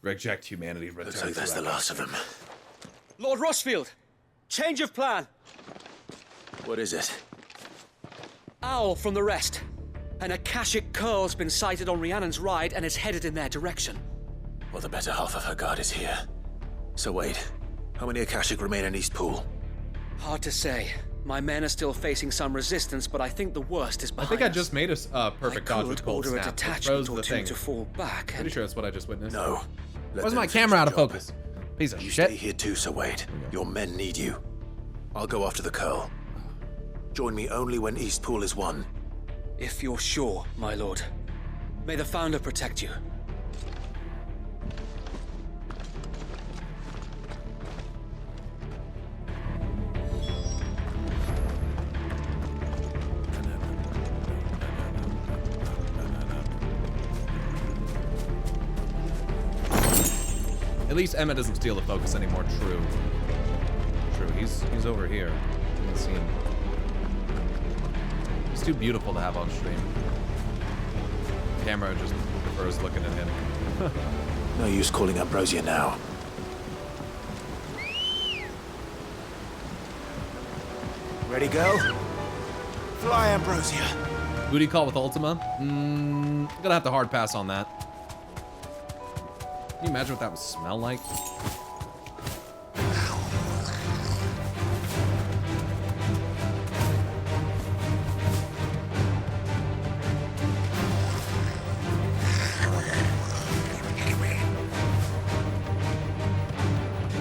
Reject humanity. Looks like that's the last of them. Lord Rushfield, change of plan. What is it? Owl from the rest. An Akashic curl's been sighted on Rhiannon's ride and is headed in their direction. Well, the better half of her guard is here. So wait, how many Akashic remain in East Pool? Hard to say. My men are still facing some resistance, but I think the worst is behind I think I just made a perfect dodge with cold order snap. a It detachment froze or the two thing. to fall back. Pretty sure that's what I just witnessed. No. Why's my camera out of focus? Piece of you shit. Stay here too, Sir Wade. Your men need you. I'll go after the curl. Join me only when East Pool is won. If you're sure, my lord. May the Founder protect you. At least Emma doesn't steal the focus anymore. True. True. He's over here. I haven't seen him. He's too beautiful to have on stream. Camera just prefers looking at him. No use calling Ambrosia now. Ready, go? Fly, Ambrosia. Booty call with Ultima? Gonna have to hard pass on that. Can you imagine what that would smell like?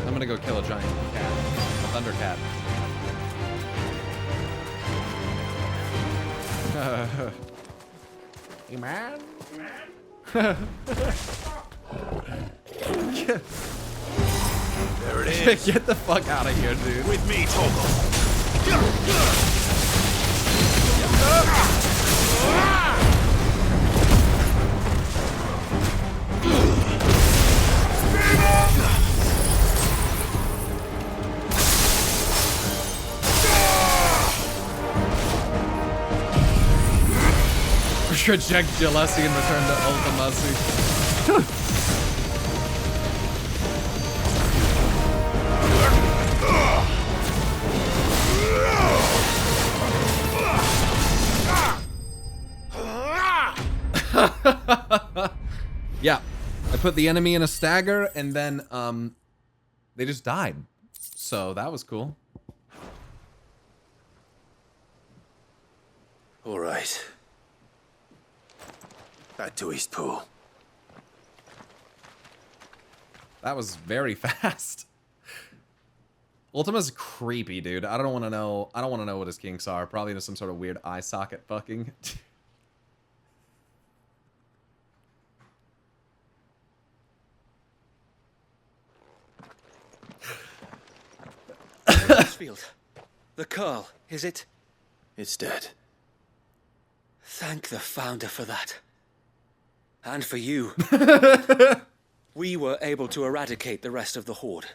I'm gonna go kill a giant cat. A thunder cat. Hey, man. There it is. Get the fuck out of here, dude. With me, Torgal. Reject jealousy and return to ultimacy. I put the enemy in a stagger, and then they just died. So that was cool. All right. Back to Eastpool. That was very fast. Ultima's creepy, dude. I don't want to know. I don't want to know what his kinks are. Probably into some sort of weird eye socket fucking. Field. The curl, is it? It's dead. Thank the Founder for that. And for you. We were able to eradicate the rest of the Horde.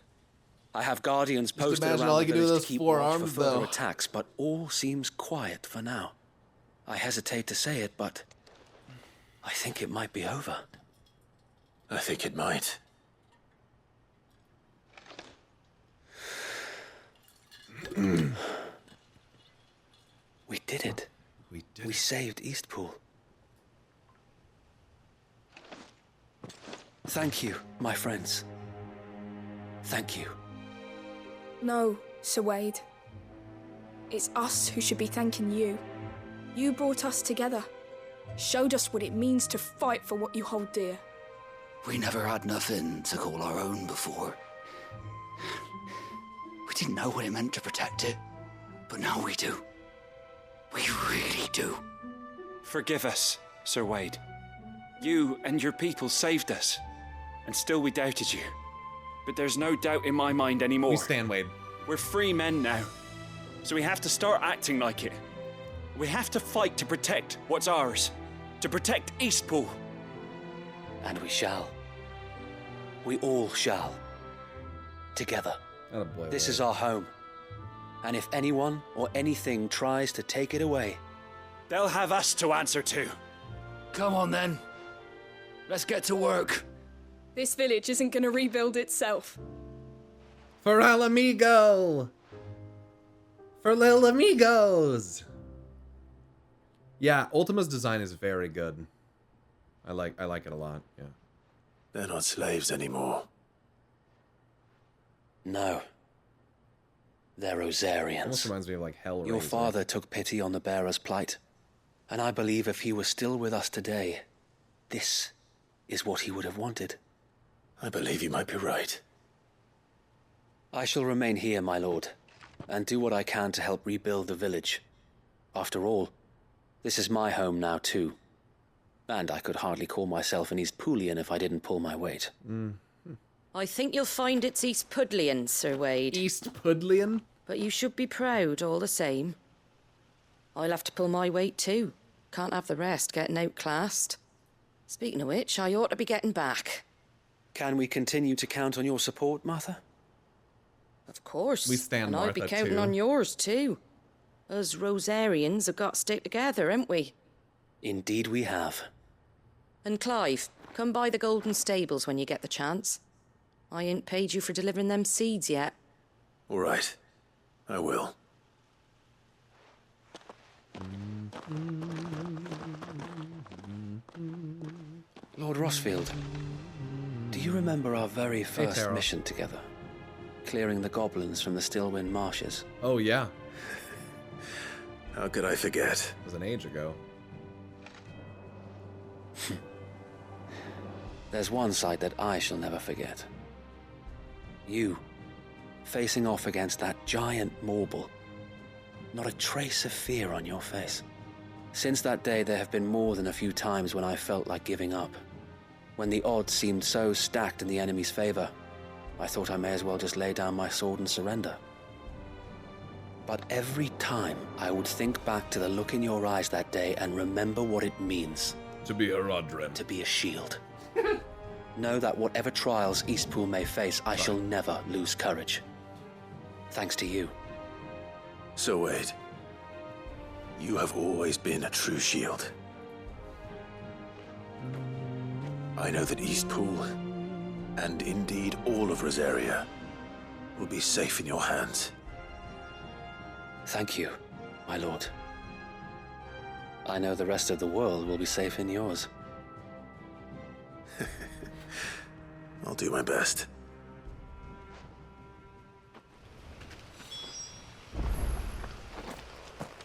I have guardians posted around the village to keep watch for further attacks, but all seems quiet for now. I hesitate to say it, but I think it might be over. I think it might. We did it. We saved Eastpool. Thank you, my friends. Thank you. No, Sir Wade. It's us who should be thanking you. You brought us together. Showed us what it means to fight for what you hold dear. We never had nothing to call our own before. We didn't know what it meant to protect it, but now we do. We really do. Forgive us, Sir Wade. You and your people saved us, and still we doubted you. But there's no doubt in my mind anymore. We stand, Wade. We're free men now, so we have to start acting like it. We have to fight to protect what's ours, to protect Eastpool. And we shall. We all shall. Together. Attaboy, This Wade. is our home. And if anyone or anything tries to take it away, they'll have us to answer to. Come on then. Let's get to work. This village isn't gonna rebuild itself. For El Amigo! For Lil Amigos! Yeah, Ultima's design is very good. I like it a lot, yeah. They're not slaves anymore. no. They're Rosarians. Almost reminds me of like Hellraiser. Your father took pity on the bearer's plight. And I believe if he was still with us today, this is what he would have wanted. I believe you might be right. I shall remain here, my lord, and do what I can to help rebuild the village. After all, this is my home now too. And I could hardly call myself an Eastpoolian if I didn't pull my weight. I think you'll find it's Eastpudlian, Sir Wade. Eastpudlian? But you should be proud all the same. I'll have to pull my weight too. Can't have the rest getting outclassed. Speaking of which, I ought to be getting back. Can we continue to count on your support, Martha? Of course. We stand and I'd be Martha, counting too. on yours too. Us Rosarians have got to stick together, haven't we? Indeed we have. And Clive, come by the Golden Stables when you get the chance. I ain't paid you for delivering them seeds yet. All right. I will. Lord Rossfield, do you remember our very first Taro. mission together? Clearing the goblins from the Stillwind marshes. Oh, yeah. How could I forget? It was an age ago. There's one sight that I shall never forget. You, facing off against that giant Morble. Not a trace of fear on your face. Since that day, there have been more than a few times when I felt like giving up. When the odds seemed so stacked in the enemy's favor, I thought I may as well just lay down my sword and surrender. But every time, I would think back to the look in your eyes that day and remember what it means. To be a Rodrim. To be a shield. Know that whatever trials Eastpool may face, I shall never lose courage. Thanks to you. So Wade, you have always been a true shield. I know that Eastpool, and indeed all of Rosaria, will be safe in your hands. Thank you, my lord. I know the rest of the world will be safe in yours. I'll do my best.